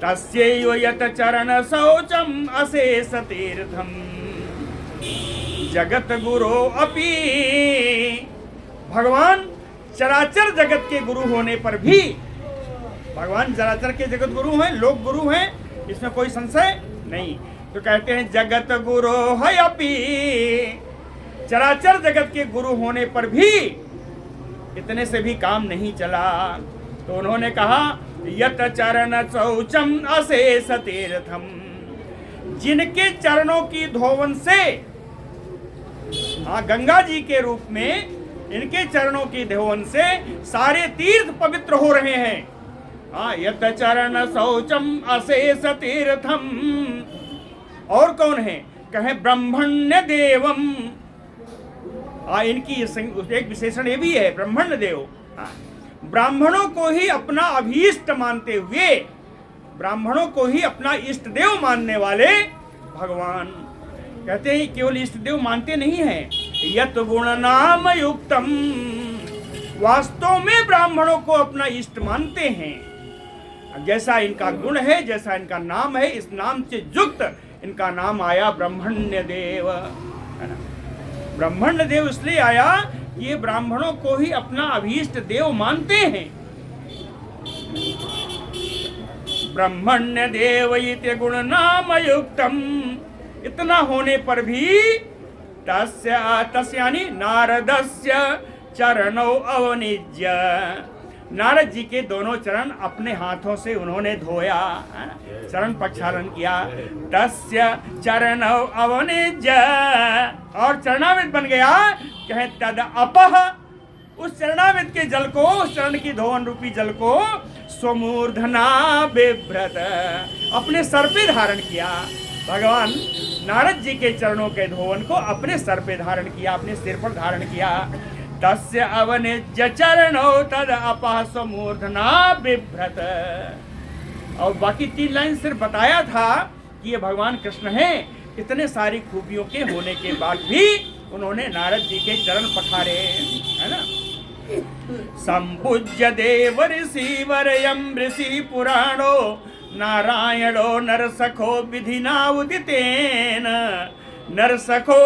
तस्यैव यत चरण शौचम् अशेष तीर्थम्, जगत गुरो अपि, भगवान चराचर जगत के गुरु होने पर भी, भगवान चराचर के जगत गुरु हैं, लोक गुरु हैं, इसमें कोई संशय नहीं। तो कहते हैं जगत गुरु है अपि, चराचर जगत के गुरु होने पर भी इतने से भी काम नहीं चला। तो उन्होंने कहा यत चरण शौचम अशेष तीर्थम, जिनके चरणों की धोवन से, गंगा जी के रूप में इनके चरणों की धोवन से सारे तीर्थ पवित्र हो रहे हैं। यत चरण शौचम अशेष तीर्थम, और कौन है? कहे ब्रह्मण्य देवम, इनकी एक विशेषण ये भी है, ब्रह्मण्य देव, ब्राह्मणों को ही अपना अभीष्ट मानते हुए, ब्राह्मणों को ही अपना इष्ट देव मानने वाले भगवान, कहते हैं केवल इष्ट देव मानते नहीं हैं, यत गुण नाम युक्तम, वास्तव में ब्राह्मणों को अपना इष्ट मानते हैं। जैसा इनका गुण है, जैसा इनका नाम है, इस नाम से युक्त इनका नाम आया ब्रह्मण्य देव, है ना। ब्रह्मण्य देव इसलिए आया कि ये ब्राह्मणों को ही अपना अभीष्ट देव मानते हैं। ब्रह्मण्य देव इति गुण नाम युक्तम, इतना होने पर भी तस्य यानी नारदस्य चरणौ अवनिज्य, नारद जी के दोनों चरण अपने हाथों से उन्होंने धोया, चरण प्रक्षालन किया। तस्य चरणौ अवनिज्य, और चरणामृत बन गया। कहे तद अपः, उस चरणामृत के जल को, उस चरण की धोवन रूपी जल को स्वमूर्धना बिभ्रत, अपने सर पे धारण किया। भगवान नारद जी के चरणों के धोवन को अपने सर पे धारण किया, अपने सिर पर धारण किया। तस्य अवनिज्य चरणौ तद अपः स्वमूर्धना बिभ्रत, और बाकी 3 लाइन सिर्फ बताया था कि ये भगवान कृष्ण हैं। इतने सारी खूबियों के होने के बाद भी उन्होंने नारद जी के चरण पखारे, है ना। संपूज्य देव ऋषि वरयम ऋषि पुराणो नारायणो नरसखो विधिना उदितेन, नरसखो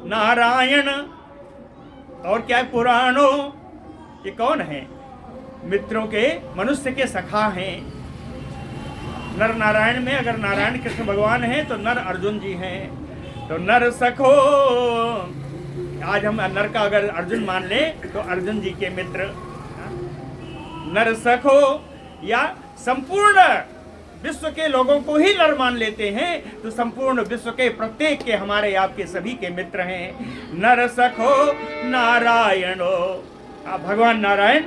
नारायण, और क्या है? पुराणो, ये कौन है? मित्रों के, मनुष्य के सखा हैं। नर नारायण में अगर नारायण कृष्ण भगवान हैं तो नर अर्जुन जी हैं। तो नर सखो, आज हम नर का अगर अर्जुन मान ले तो अर्जुन जी के मित्र नर सखो, या संपूर्ण विश्व के लोगों को ही नर मान लेते हैं तो संपूर्ण विश्व के प्रत्येक के हमारे आपके सभी के मित्र हैं। नर सखो नारायणो, भगवान नारायण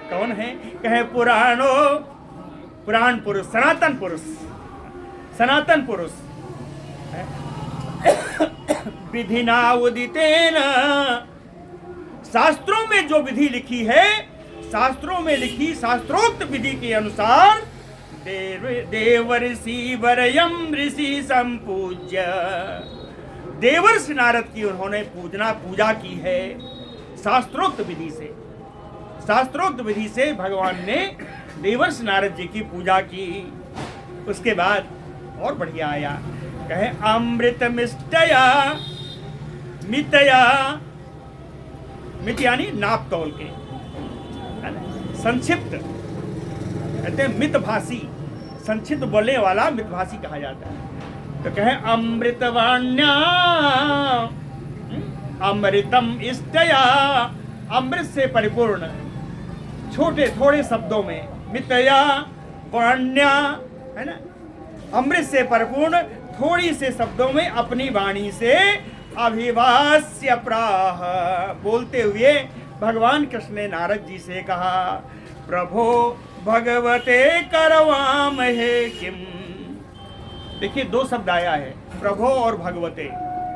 कौन है? कहे पुराणो, पुराण पुरुष, सनातन पुरुष, सनातन पुरुष। विधिना उदितेन, शास्त्रों में जो विधि लिखी है, शास्त्रों में लिखी शास्त्रोक्त विधि के अनुसार देवर्षि वरयम ऋषि संपूज्य, देवर्षि नारद की उन्होंने पूजा की है शास्त्रोक्त विधि से। शास्त्रोक्त विधि से भगवान ने देवर्षि नारद जी की पूजा की। उसके बाद और बढ़िया आया, कहे अमृत मिष्टया मितया, मित यानी नाप तौल के, संक्षिप्त कहते हैं मितभाषी, संक्षिप्त बोलने वाला मितभाषी कहा जाता है। तो कहे अमृतवाण्या अमृतम इष्टया, अमृत से परिपूर्ण, छोटे थोड़े शब्दों में, मितया वाण्या है ना, अमृत से परिपूर्ण थोड़ी से शब्दों में अपनी वाणी से अभिवास्य प्राह, बोलते हुए भगवान कृष्ण ने नारद जी से कहा, प्रभो भगवते करवामहे किम। देखिए दो शब्द आया है, प्रभो और भगवते।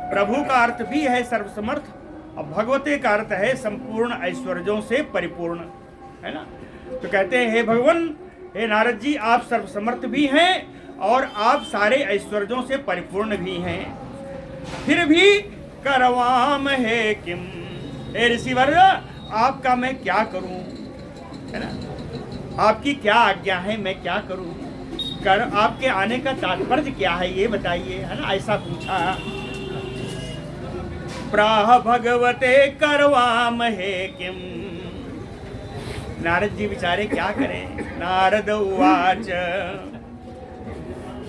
प्रभु का अर्थ भी है सर्वसमर्थ और भगवते का अर्थ है संपूर्ण ऐश्वर्यों से परिपूर्ण, है ना। तो कहते हैं हे भगवान, हे नारद जी, आप सर्वसमर्थ भी हैं और आप सारे ऐश्वर्यों से परिपूर्ण भी हैं, फिर भी करवामहे किम, हे ऋषिवर आपका मैं क्या करूं, है ना, आपकी क्या आज्ञा है, मैं क्या करूं, कर आपके आने का तात्पर्य क्या है ये बताइए, है ना, ऐसा पूछा। प्राह भगवते करवामहे किम, नारद जी बेचारे क्या करें। नारद उवाच,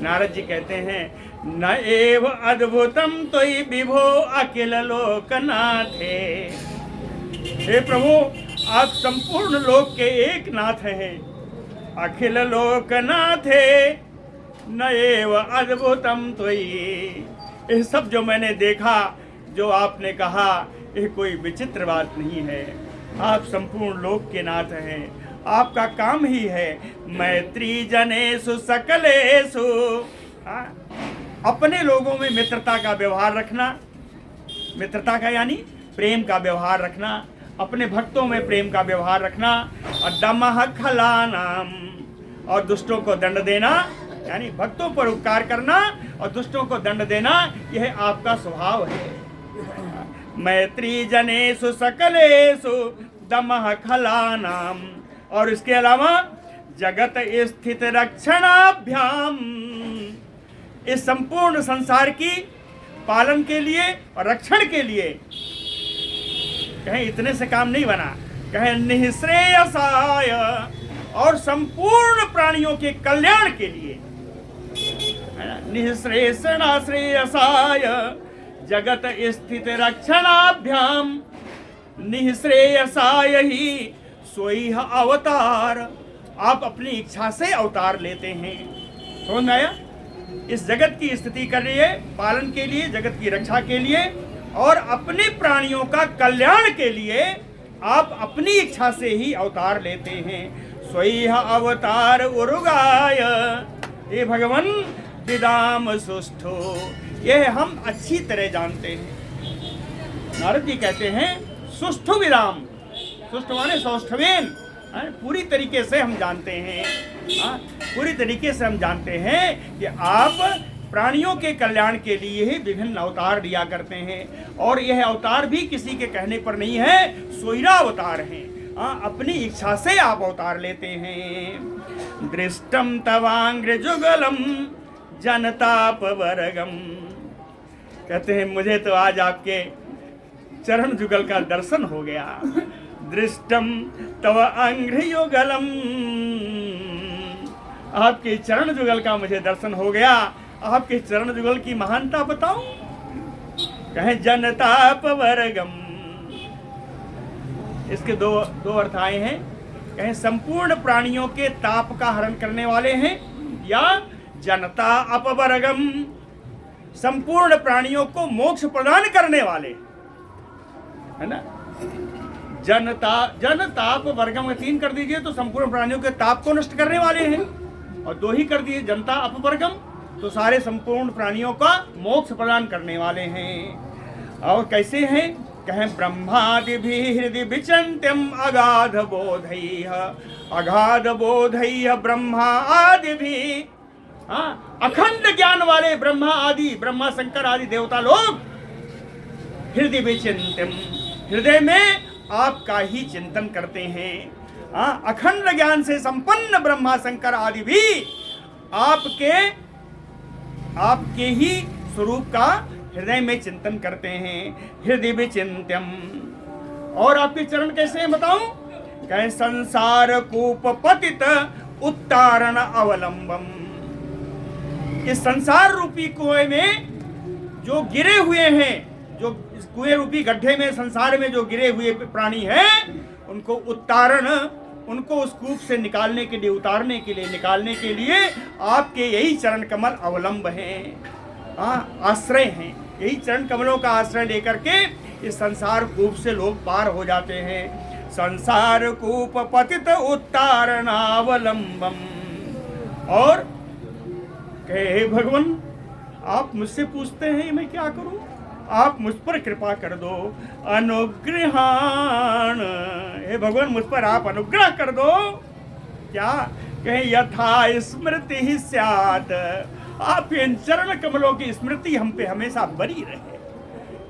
नारद जी कहते हैं, न एव अद्भुतम तोयि विभो अखिल लोकनाथे, हे प्रभु आप संपूर्ण लोक के एक नाथ हैं, अखिल लोकनाथे न एव अद्भुतम त्वयि। ये सब जो मैंने देखा, जो आपने कहा, ये कोई विचित्र बात नहीं है, आप संपूर्ण लोक के नाथ हैं, आपका काम ही है मैत्री जनेषु सकलेषु, अपने लोगों में मित्रता का व्यवहार रखना, मित्रता का यानी प्रेम का व्यवहार रखना, अपने भक्तों में प्रेम का व्यवहार रखना, और दमः खलानाम, और दुष्टों को दंड देना, यानी भक्तों पर उपकार करना और दुष्टों को दंड देना, यह आपका स्वभाव है। मैत्री जनेषु सकलेषु दमः खलानाम, और इसके अलावा जगत स्थित रक्षणाभ्याम, इस संपूर्ण संसार की पालन के लिए और रक्षण के लिए, कहें इतने से काम नहीं बना, कहें निःश्रेयसाय, और संपूर्ण प्राणियों के कल्याण के लिए, निःश्रेयसाय जगत स्थित रक्षणाभ्याम, निःश्रेयसाय ही सोई अवतार, आप अपनी इच्छा से अवतार लेते हैं। समझ में आया? इस जगत की स्थिति के लिए, पालन के लिए, जगत की रक्षा के लिए और अपने प्राणियों का कल्याण के लिए आप अपनी इच्छा से ही अवतार लेते हैं। स्वयं अवतार उरुगाय, हे भगवान विदाम सुष्ठो, यह हम अच्छी तरह जानते हैं। नारद जी कहते हैं सुष्ठु विराम, सुष्ठ माने सौष्ठवेन, पूरी तरीके से हम जानते हैं, पूरी तरीके से हम जानते हैं कि आप प्राणियों के कल्याण के लिए ही विभिन्न अवतार लिया करते हैं, और यह अवतार भी किसी के कहने पर नहीं है, सोयरा अवतार हैं, अपनी इच्छा से आप अवतार लेते हैं। दृष्टम तवांग्र जुगलम जनतापवर्गम, कहते हैं मुझे तो आज आपके चरण जुगल का दर्शन हो गया। दृष्टम तव अंघ्रियुगलम, आपके चरण जुगल का मुझे दर्शन हो गया। आपके चरण जुगल की महानता बताऊं, कहें जनताप वर्गम, इसके दो अर्थ आए हैं। कहें संपूर्ण प्राणियों के ताप का हरण करने वाले हैं, या जनता अपवर्गम, संपूर्ण प्राणियों को मोक्ष प्रदान करने वाले, है ना। जनताप वर्गम में 3 कर दीजिए तो संपूर्ण प्राणियों के ताप को नष्ट करने वाले हैं, और 2 ही कर दिए जनता अपवर्गम तो सारे संपूर्ण प्राणियों का मोक्ष प्रदान करने वाले हैं। और कैसे हैं? कहें ब्रह्मादि भी हृदय विचंत्यम अगाध बोधैः ब्रह्मा आदि भी, अखंड ज्ञान वाले ब्रह्मा आदि, ब्रह्मा शंकर आदि देवता लोग हृदय विचिंत्यम, हृदय में आपका ही चिंतन करते हैं। अखंड ज्ञान से संपन्न ब्रह्मा शंकर आदि भी आपके ही स्वरूप का हृदय में चिंतन करते हैं। हृदय विचिंत्यम। और आपके चरण कैसे हैं बताऊं? कहें संसार कूप पतित उत्तारण अवलंबम, इस संसार रूपी कुएं में जो गिरे हुए हैं, जो कुएं रूपी गड्ढे में संसार में जो गिरे हुए प्राणी हैं, उनको उत्तारण, उनको उस कूप से निकालने के लिए, उतारने के लिए, निकालने के लिए आपके यही चरण कमल अवलंब हैं, आश्रय हैं। यही चरण कमलों का आश्रय लेकर के इस संसार कूप से लोग पार हो जाते हैं। संसार कूप पतित उत्तारणावलंबम। और कहे भगवान आप मुझसे पूछते हैं मैं क्या करूं, आप मुझ पर कृपा कर दो, अनुग्रहान, हे भगवान मुझ पर आप अनुग्रह कर दो। क्या कहे? यथा स्मृति ही स्यात्, आप इन चरण कमलों की स्मृति हम पे हमेशा बनी रहे।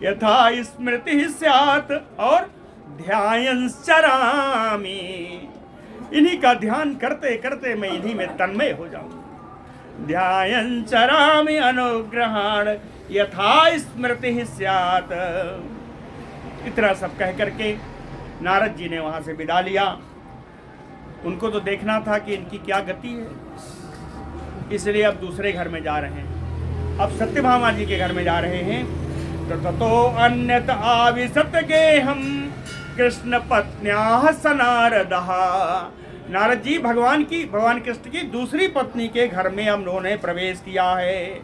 यथा स्मृति ही स्यात्, और ध्यान चरामि, इन्हीं का ध्यान करते करते मैं इन्हीं में तन्मय हो जाऊं। ध्यान चरामि अनुग्रहाण यथा स्मृति ही स्यात्। इतना सब कह करके नारद जी ने वहां से विदा लिया। उनको तो देखना था कि इनकी क्या गति है, इसलिए अब दूसरे घर में जा रहे हैं। अब सत्यभामा जी के घर में जा रहे हैं। तो ततो अन्यत आविशत गेहम कृष्ण पत्न्याः सनारदः। नारद जी भगवान कृष्ण की दूसरी पत्नी के घर में हम लोगों ने प्रवेश किया है।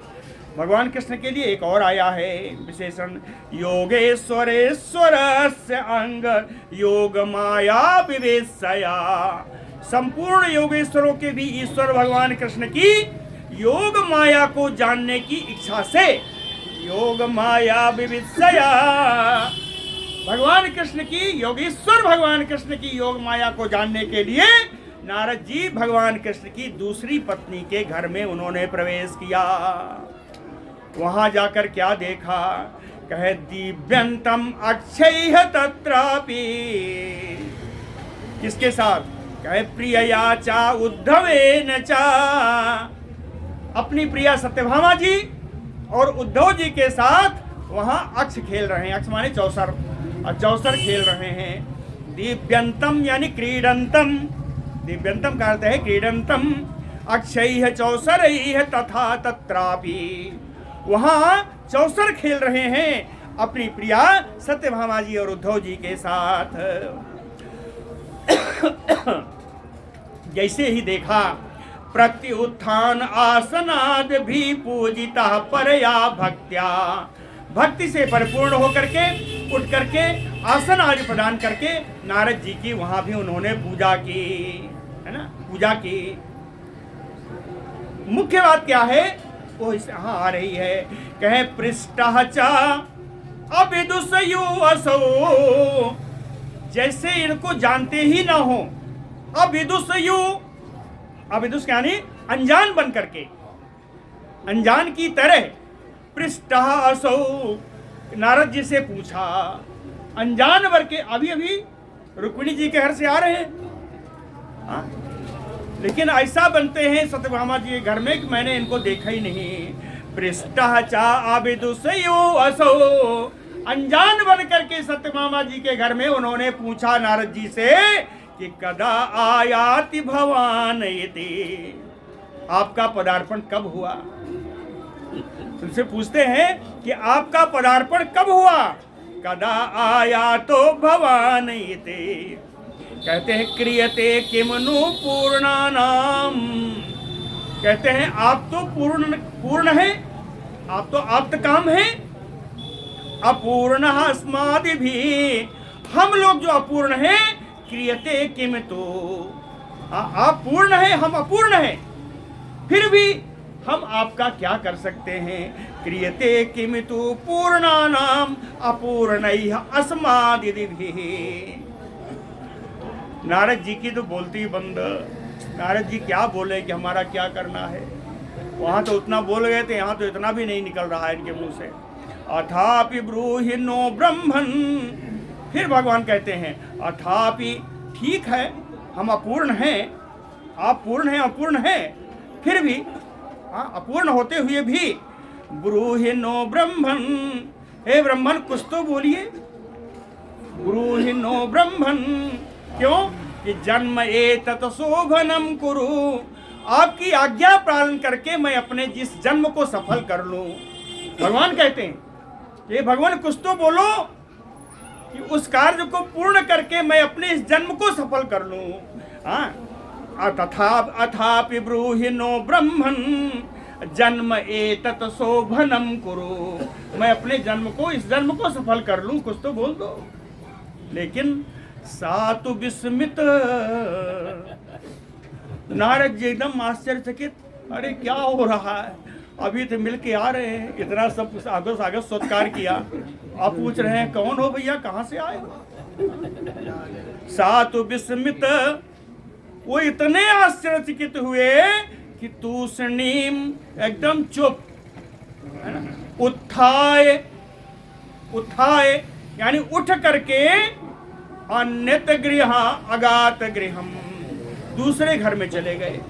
भगवान कृष्ण के लिए एक और आया है विशेषण, योगेश्वरेश्वरस्य अंग योग माया विवेशया। संपूर्ण योगेश्वरों के भी ईश्वर भगवान कृष्ण की योग माया को जानने की इच्छा से, योग माया विवेशया, भगवान कृष्ण की, योगेश्वर भगवान कृष्ण की योग माया को जानने के लिए नारद जी भगवान कृष्ण की दूसरी पत्नी के घर में उन्होंने प्रवेश किया। वहां जाकर क्या देखा? कहे दिव्यंतम अक्षय तत्रापि, किसके साथ? कहे प्रियया चा उद्धवेन चा, अपनी प्रिया सत्यभामा जी और उद्धव जी के साथ वहां अक्ष खेल रहे हैं। अक्ष माने चौसर, और चौसर खेल रहे हैं। दिव्यंतम यानी क्रीडंतम, दिव्यंतम का अर्थ है क्रीडंतम, अक्षय चौसर तथा तत्रापि, वहां चौसर खेल रहे हैं अपनी प्रिया सत्यभामा जी और उद्धव जी के साथ। जैसे ही देखा, प्रत्युत्थान आसनाद भी पूजिता परया भक्त्या, भक्ति से परिपूर्ण होकर के उठ करके आसन आदि प्रदान करके नारद जी की वहां भी उन्होंने पूजा की, है ना, पूजा की। मुख्य बात क्या है वो यहाँ आ रही है। कहे पृष्ठः च अविदुषयो असो, जैसे इनको जानते ही ना हो, अविदुषयो, अविदुष यानी अनजान बन करके, अनजान की तरह, पृष्ठः असो, नारद जी से पूछा, अनजान वर के, अभी अभी रुक्मिणी जी के घर से आ रहे हैं, लेकिन ऐसा बनते हैं सत्यभामा जी के घर में कि मैंने इनको देखा ही नहीं। पृष्ठः च अविदुषयो असो, अनजान बन करके सत्यभामा जी के घर में उन्होंने पूछा नारद जी से कि कदा आयाति भवान इति, आपका पदार्पण कब हुआ? उनसे पूछते हैं कि आपका पदार्पण कब हुआ? कदा आया तो भवान इति। कहते हैं क्रियते किमनु पूर्णानाम। कहते हैं आप तो पूर्ण है, आप तो आप्त काम है। अपूर्ण अस्मादि भी, हम लोग जो अपूर्ण हैं, क्रियते किम तो, आप पूर्ण है, हम अपूर्ण है, फिर भी हम आपका क्या कर सकते हैं? क्रियते किमितु पूर्णानाम अपूर्णैः अस्मादिभिः। नारद जी की तो बोलती ही बंद। नारद जी क्या बोले कि हमारा क्या करना है? वहां तो उतना बोल गए थे, यहाँ तो इतना भी नहीं निकल रहा है इनके मुंह से। अथापि ब्रूहि नो ब्रह्मन्। फिर भगवान कहते हैं अथापि, ठीक है हम अपूर्ण हैं, आप पूर्ण हैं, अपूर्ण हैं, फिर भी अपूर्ण होते हुए भी ब्रूहि नो ब्रह्मन्, हे ब्रह्मन कुछ तो बोलिए। ब्रूहि नो ब्रह्मन्, क्यों? कि जन्म एतत् शोभनम कुरु, आपकी आज्ञा पालन करके मैं अपने जिस जन्म को सफल कर लूं। भगवान कहते हैं कि भगवान कुछ तो बोलो कि उस कार्य को पूर्ण करके मैं अपने इस जन्म को सफल कर लूं। अथापि ब्रूहि नो ब्रह्मन् जन्म एतत् शोभनम कुरु, मैं अपने जन्म को, इस जन्म को सफल कर लूं, कुछ तो बोल दो। लेकिन सातु विस्मित, नारद जी एकदम आश्चर्यचकित, अरे क्या हो रहा है? अभी तो मिल के आ रहे हैं, इतना सब आगो सत्कार किया, आप पूछ रहे हैं कौन हो भैया, कहाँ से आए हो? सातु विस्मित, वो इतने आश्चर्यचकित हुए कि तूष्णीम, एकदम चुप, है ना? उत्थाय यानी उठ करके अन्यत गृह अगात गृहम, दूसरे घर में चले गए।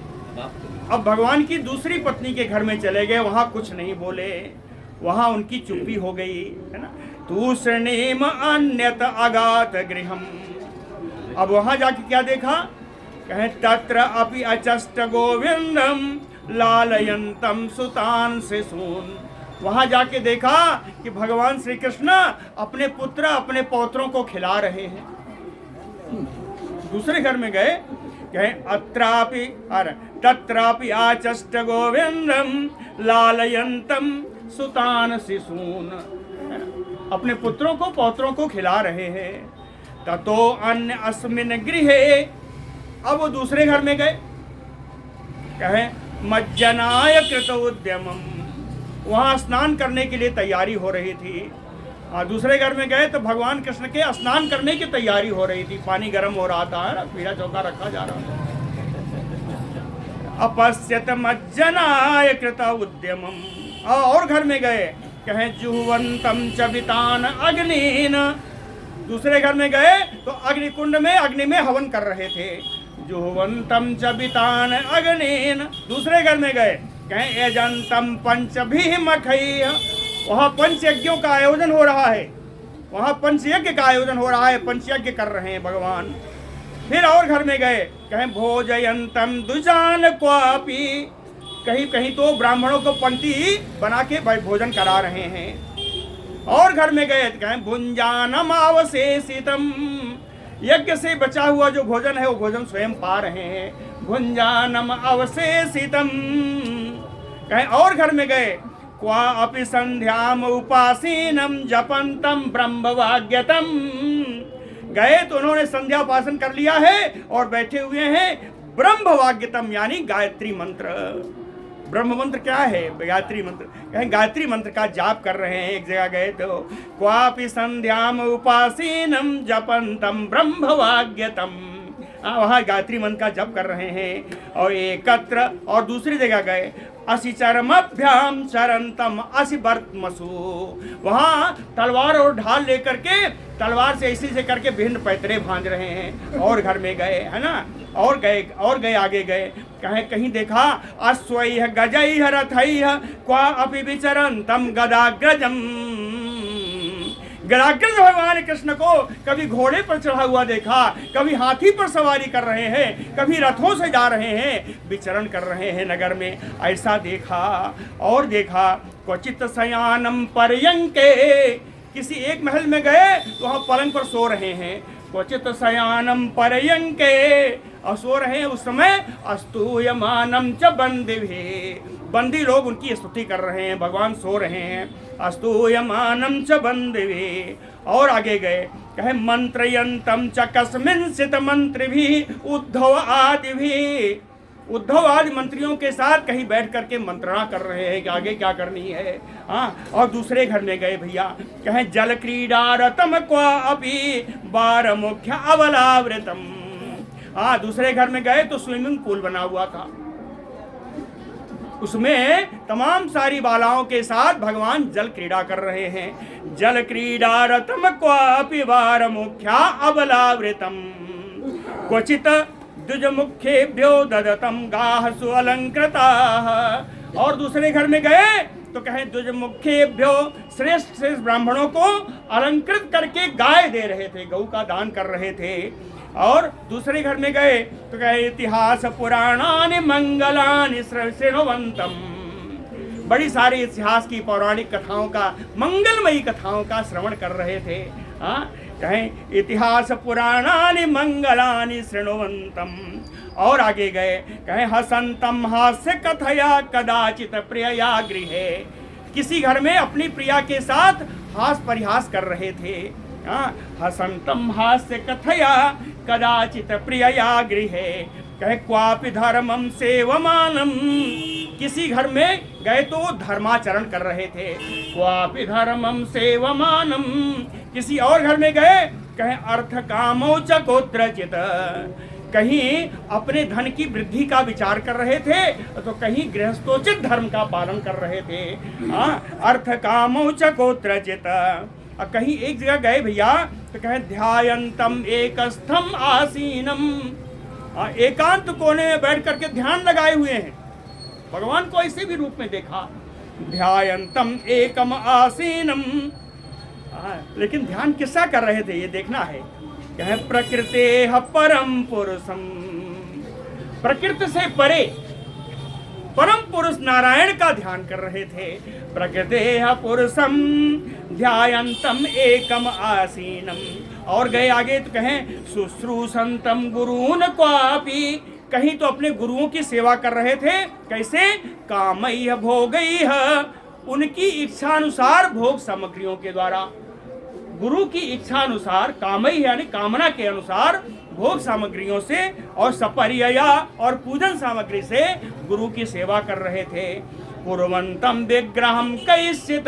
अब भगवान की दूसरी पत्नी के घर में चले गए, वहां कुछ नहीं बोले, वहां उनकी चुप्पी हो गई, है ना? तूष्णीम अन्यत अगात गृहम। अब वहां जाके क्या देखा? कहे तत्र अपि अचष्ट गोविंदम लालयंतम सुतान शिशून। वहां जाके देखा कि भगवान श्री कृष्ण अपने पुत्र, अपने पौत्रों को खिला रहे हैं। दूसरे घर में गए, कहे अत्रापि अरे तत्रापि आचष्ट गोविंदम लालयंतम सुतान शिशून, अपने पुत्रों को, पौत्रों को खिला रहे हैं। ततो अन्य अस्मिन् गृहे, अब वो दूसरे घर में गए, कहे मज्जनाय कृत उद्यमम, वहां स्नान करने के लिए तैयारी हो रही थी। दूसरे घर में गए तो भगवान कृष्ण के स्नान करने की तैयारी हो रही थी, पानी गर्म हो रहा था, पीढ़ा चौका रखा जा रहा था। अपश्यत मज्जनाय कृत उद्यमम। और घर में गए, कहे जुहवंतम चबितान अग्निन। दूसरे घर में गए तो अग्निकुंड में, अग्नि में हवन कर रहे थे। जुहवंतम चबितान अग्निन। दूसरे घर में गए, कहे यजंतम पंचभिमखैः, वहाँ पंच यज्ञों का आयोजन हो रहा है, वहाँ पंच यज्ञ का आयोजन हो रहा है, पंच यज्ञ कर रहे हैं भगवान। फिर और घर में गए, कहें भोजयंतम दुजान क्वापि, कहीं कहीं तो ब्राह्मणों को पंक्ति बना के भोजन करा रहे हैं। और घर में गए, कहें भुंजानम अवशेषितम, यज्ञ से बचा हुआ जो भोजन है वो भोजन स्वयं पा रहे हैं। भुंजानम अवशेषितम। कहें और घर में गए, क्वा अपि संध्याम उपासीनम जपंतम ब्रह्मवाग्यतम, गए तो उन्होंने संध्या उपासन कर लिया है और बैठे हुए हैं ब्रह्मवाग्यतम यानी गायत्री मंत्र। ब्रह्म मंत्र क्या है? गायत्री मंत्र। कहें गायत्री मंत्र का जाप कर रहे हैं। एक जगह गए तो क्वापि संध्याम उपासीनम जपंतम ब्रह्मवाग्यतम, वहाँ गायत्री मंत्र का जप कर रहे हैं। और एकत्र, और दूसरी जगह गए, असि चरमभ्याम चरंतम असि बर्तमसु, वहाँ तलवार और ढाल लेकर के तलवार से ऐसे से करके भिन्न पैतरे भांज रहे हैं। और घर में गए, है ना, और गए आगे गए, कहीं देखा अश्वैः गजैः रथैः क्वा अपि विचरन्तम गदाग्रजम, गणाकृष्ण भगवान कृष्ण को कभी घोड़े पर चढ़ा हुआ देखा, कभी हाथी पर सवारी कर रहे हैं, कभी रथों से जा रहे हैं, विचरण कर रहे हैं नगर में, ऐसा देखा। और देखा क्वचित शयानम पर्यंके, किसी एक महल में गए तो वहाँ पलंग पर सो रहे हैं। क्वचित शयानम पर्यंके, और सो रहे हैं उस समय अस्तूयमानम च बंदिभिः, बंदी लोग उनकी स्तुति कर रहे हैं, भगवान सो रहे हैं। अस्तूयमानम च बंदिभिः। और आगे गए, कहे मंत्रयंतम च कस्मिंश्चित् मंत्रिभिः उद्धव आदिभिः, उद्धव आदि मंत्रियों के साथ कहीं बैठ करके मंत्रणा कर रहे हैं कि आगे क्या करनी है। हाँ, और दूसरे घर में गए भैया, कहें जल क्रीडा रतम क्वापि बार मुख्य अवलावृतम। हाँ, दूसरे घर में गए तो स्विमिंग पूल बना हुआ था, उसमें तमाम सारी बालाओं के साथ भगवान जल क्रीड़ा कर रहे हैं। जल क्रीडा रतम क्वापि बार मुख्या अवलावृतम क्वचित द्विजमुखेभ्यो ददतम गाः सुअलंकृताः। और दूसरे घर में गए तो कहें द्विजमुखेभ्यो, श्रेष्ठ श्रेष्ठ ब्राह्मणों को अलंकृत करके गाय दे रहे थे, गऊ का दान कर रहे थे। और दूसरे घर में गए तो कहे इतिहास पुराणानि मंगलानि शृण्वन्तम, बड़ी सारी इतिहास की पौराणिक कथाओं का, मंगलमयी कथाओं का श्रवण कर रहे थे। हाँ, कहें इतिहास पुराणानि मंगलानि शृण्वन्तम। और आगे गए, कहें हसंतम हास्य कथया कदाचित प्रियया गृहे, किसी घर में अपनी प्रिया के साथ हास परिहास कर रहे थे। हसंतम हास्य कथया कदाचित प्रियया गृहे, कहे क्वापि धर्मम सेवमानम, किसी घर में गए तो धर्माचरण कर रहे थे। क्वापि धर्मम सेवमानम, किसी और घर में गए, कहे अर्थ कामो च कुत्रचित्, कहीं अपने धन की वृद्धि का विचार कर रहे थे तो कहीं गृहस्थोचित धर्म का पालन कर रहे थे। अर्थ कामो च कुत्रचित्, कहीं एक जगह गए भैया तो कहे ध्यायंतम एकस्थम आसीनम, एकांत कोने में बैठ करके ध्यान लगाए हुए हैं, भगवान को ऐसे भी रूप में देखा। ध्यायंतम एकम आसीनम, लेकिन ध्यान किसका कर रहे थे ये देखना है। कहे प्रकृतेः परम पुरुषम, प्रकृति से परे परम पुरुष नारायण का ध्यान कर रहे थे। प्रकृतेः पुरुषम ध्यायन्तम एकम आसीनम। और गए आगे तो कहें शुश्रूषन्तम गुरून् क्वापि, कहीं तो अपने गुरुओं की सेवा कर रहे थे, कैसे कामैः भोगैः, उनकी इच्छानुसार भोग सामग्रियों के द्वारा, गुरु की इच्छा अनुसार, कामैः यानी कामना के अनुसार भोग सामग्रियों से और सपर्यया और पूजन सामग्री से गुरु की सेवा कर रहे थे। कुर्वन्तम विग्रहम कैश्चित्,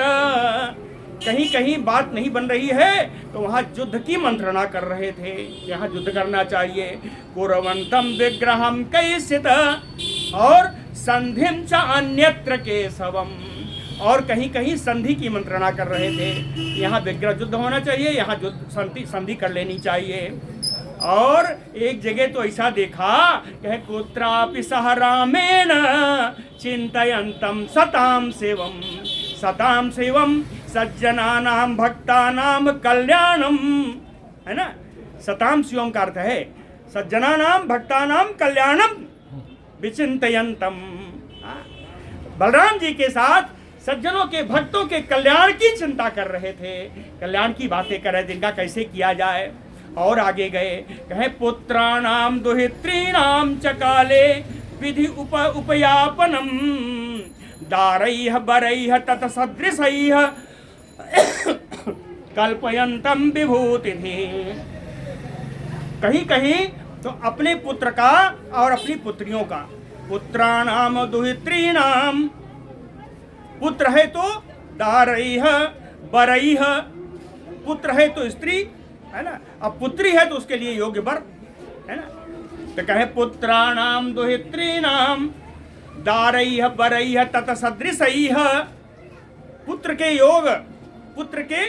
कहीं कहीं बात नहीं बन रही है तो वहाँ युद्ध की मंत्रणा कर रहे थे, यहाँ युद्ध करना चाहिए। कुर्वन्तम विग्रहम कैश्चित्, और संधिम च अन्यत्र केशवम, और कहीं कहीं संधि की मंत्रणा कर रहे थे, यहाँ विग्रह युद्ध होना चाहिए, यहाँ युद्ध संधि कर लेनी चाहिए। और एक जगह तो ऐसा देखा, कहे कुत्रापि सह रामेण चिंतयन्तम सताम सेवम, सताम सेवम सज्जनानाम भक्तानाम कल्याणम, है ना। सताम शिवम का अर्थ है सज्जनानाम भक्तानाम कल्याणम विचिंतयन्तम। बलराम जी के साथ सज्जनों के भक्तों के कल्याण की चिंता कर रहे थे, कल्याण की बातें कर रहे थे, इनका कैसे किया जाए। और आगे गए, कहे पुत्राणाम दुहित्रीणाम च काले विधि उपयापनम दारैः बरैः तत्सदृशैः कल्पयन्तम विभूतिभिः। कहीं कहीं तो अपने पुत्र का और अपनी पुत्रियों का, पुत्राणाम दुहित्रीणाम, पुत्र है तो दारैः बरैः, पुत्र है तो स्त्री, है ना, अब पुत्री है तो उसके लिए योग्य वर, है ना। तो कहे पुत्राणाम दुहित्रीणाम दारैः बरैः तत्सदृशैः, पुत्र के योग, पुत्र के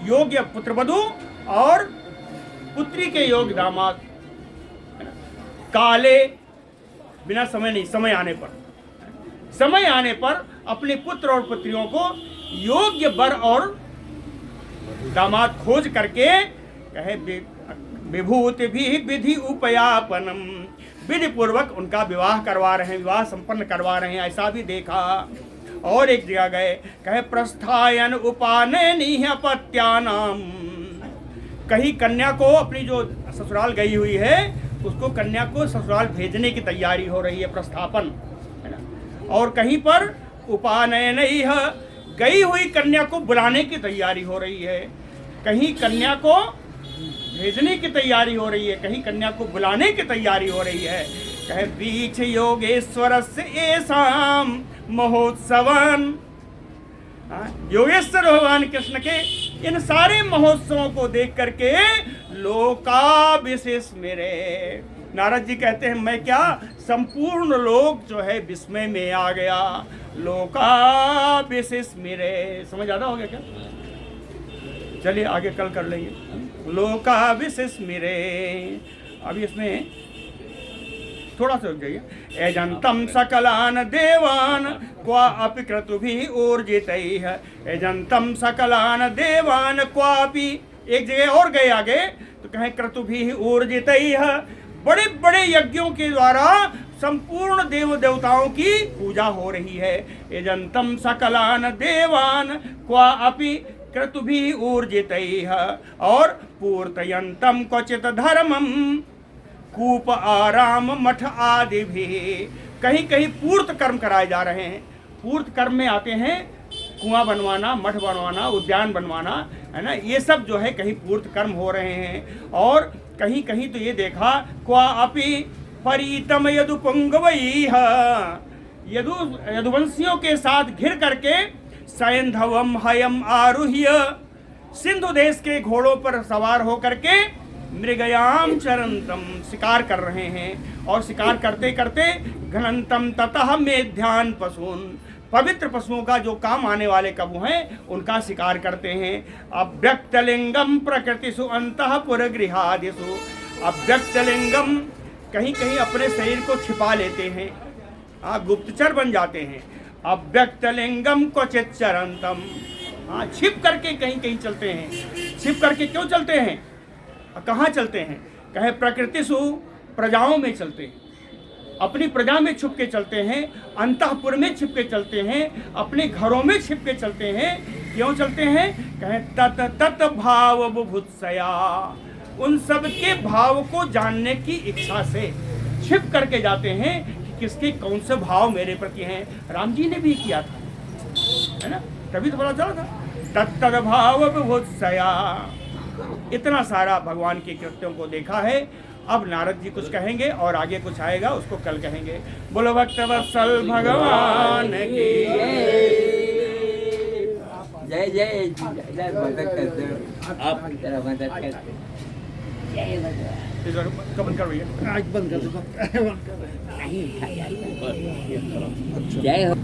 योग्य पुत्रवधू और पुत्री के योग्य दामाद, काले, बिना समय नहीं, समय आने पर, समय आने पर अपने पुत्र और पुत्रियों को योग्य वर और दामाद खोज करके कहे विभूति भी विधि उपयापनम, विधि पूर्वक उनका विवाह करवा रहे हैं, विवाह संपन्न करवा रहे हैं, ऐसा भी देखा। और एक जगह गए, कहे प्रस्थायन उपानयनी अपत्यानाम, कहीं कन्या को अपनी जो ससुराल गई हुई है उसको कन्या को ससुराल भेजने की तैयारी हो रही है, प्रस्थापन है ना। और कहीं पर उपानयन गई हुई कन्या को बुलाने की तैयारी हो रही है, कहीं कन्या को भेजने की तैयारी हो रही है, कहीं कन्या को बुलाने की तैयारी हो रही है। कहे बीच योगेश्वर से ऐसाम महोत्सवन, योगेश्वर भगवान कृष्ण के इन सारे महोत्सवों को देख करके लोका विशेष मेरे, नारद जी कहते हैं मैं क्या, संपूर्ण लोक जो है विस्मय में आ गया। लोका विशेष मेरे, समझ आता हो गया क्या? चलिए आगे कल कर लेंगे। लोका विशेष मेरे, अभी इसमें थोड़ा सा रुक जाइए। एजंतम सकलान देवान क्वा अपि क्रतुभिः ऊर्जितैः, एजंतम सकलान देवान क्वापि, एक जगह और गए आगे तो कहें क्रतुभिः ऊर्जितैः, बड़े बड़े यज्ञों के द्वारा संपूर्ण देव देवताओं की पूजा हो रही है। एजंतम सकलान देवान क्वा अपि क्रतुभिः ऊर्जितैः, और पूर्तयन्तम क्वचित धर्मम कूप आराम मठ आदि भी, कहीं कहीं पूर्त कर्म कराए जा रहे हैं। पूर्त कर्म में आते हैं कुआं बनवाना, मठ बनवाना, उद्यान बनवाना, है ना, ये सब जो है कहीं पूर्त कर्म हो रहे हैं। और कहीं कहीं तो ये देखा क्वा अपि परीतम यदुपुंगवैः, यदुवंशियों के साथ घिर करके सैंधवम हयम आरुह्य, सिंधु देश के घोड़ों पर सवार होकर के मृगयाम चरंतम, शिकार कर रहे हैं। और शिकार करते करते घनंतम ततः मेध्यान पशून, पवित्र पशुओं का जो काम आने वाले कबू हैं उनका शिकार करते हैं। अव्यक्तलिंगम प्रकृतिषु अंतःपुर गृहादिषु, अव्यक्तलिंगम, कहीं कहीं अपने शरीर को छिपा लेते हैं, गुप्तचर बन जाते हैं। अव्यक्तलिंगम क्वचित चरंतम, छिप करके कहीं कहीं चलते हैं। छिप करके क्यों चलते हैं, कहाँ चलते हैं? कहे प्रकृतिषु, प्रजाओं में चलते हैं, अपनी प्रजा में छुप के चलते हैं, अंतःपुर में छिप के चलते हैं, अपने घरों में छिप के चलते हैं। क्यों चलते हैं? कहे तत तत भाव बुभुत्सया, उन सब के भाव को जानने की इच्छा से छिप करके जाते हैं कि किसके कौन से भाव मेरे प्रति हैं। राम जी ने भी किया था, है ना, तभी तो पता चला था। तत्त भाव बुभुत्सया, इतना सारा भगवान के कृत्यों को देखा है। अब नारद जी कुछ कहेंगे और आगे कुछ आएगा, उसको कल कहेंगे। बोलो भक्तवत्सल भगवान की जय जय जय, मदद कर दो आप, जरा मदद कर दो। जय भगवान, कब कर भैया, आज बंद कर दो, नहीं जय हो।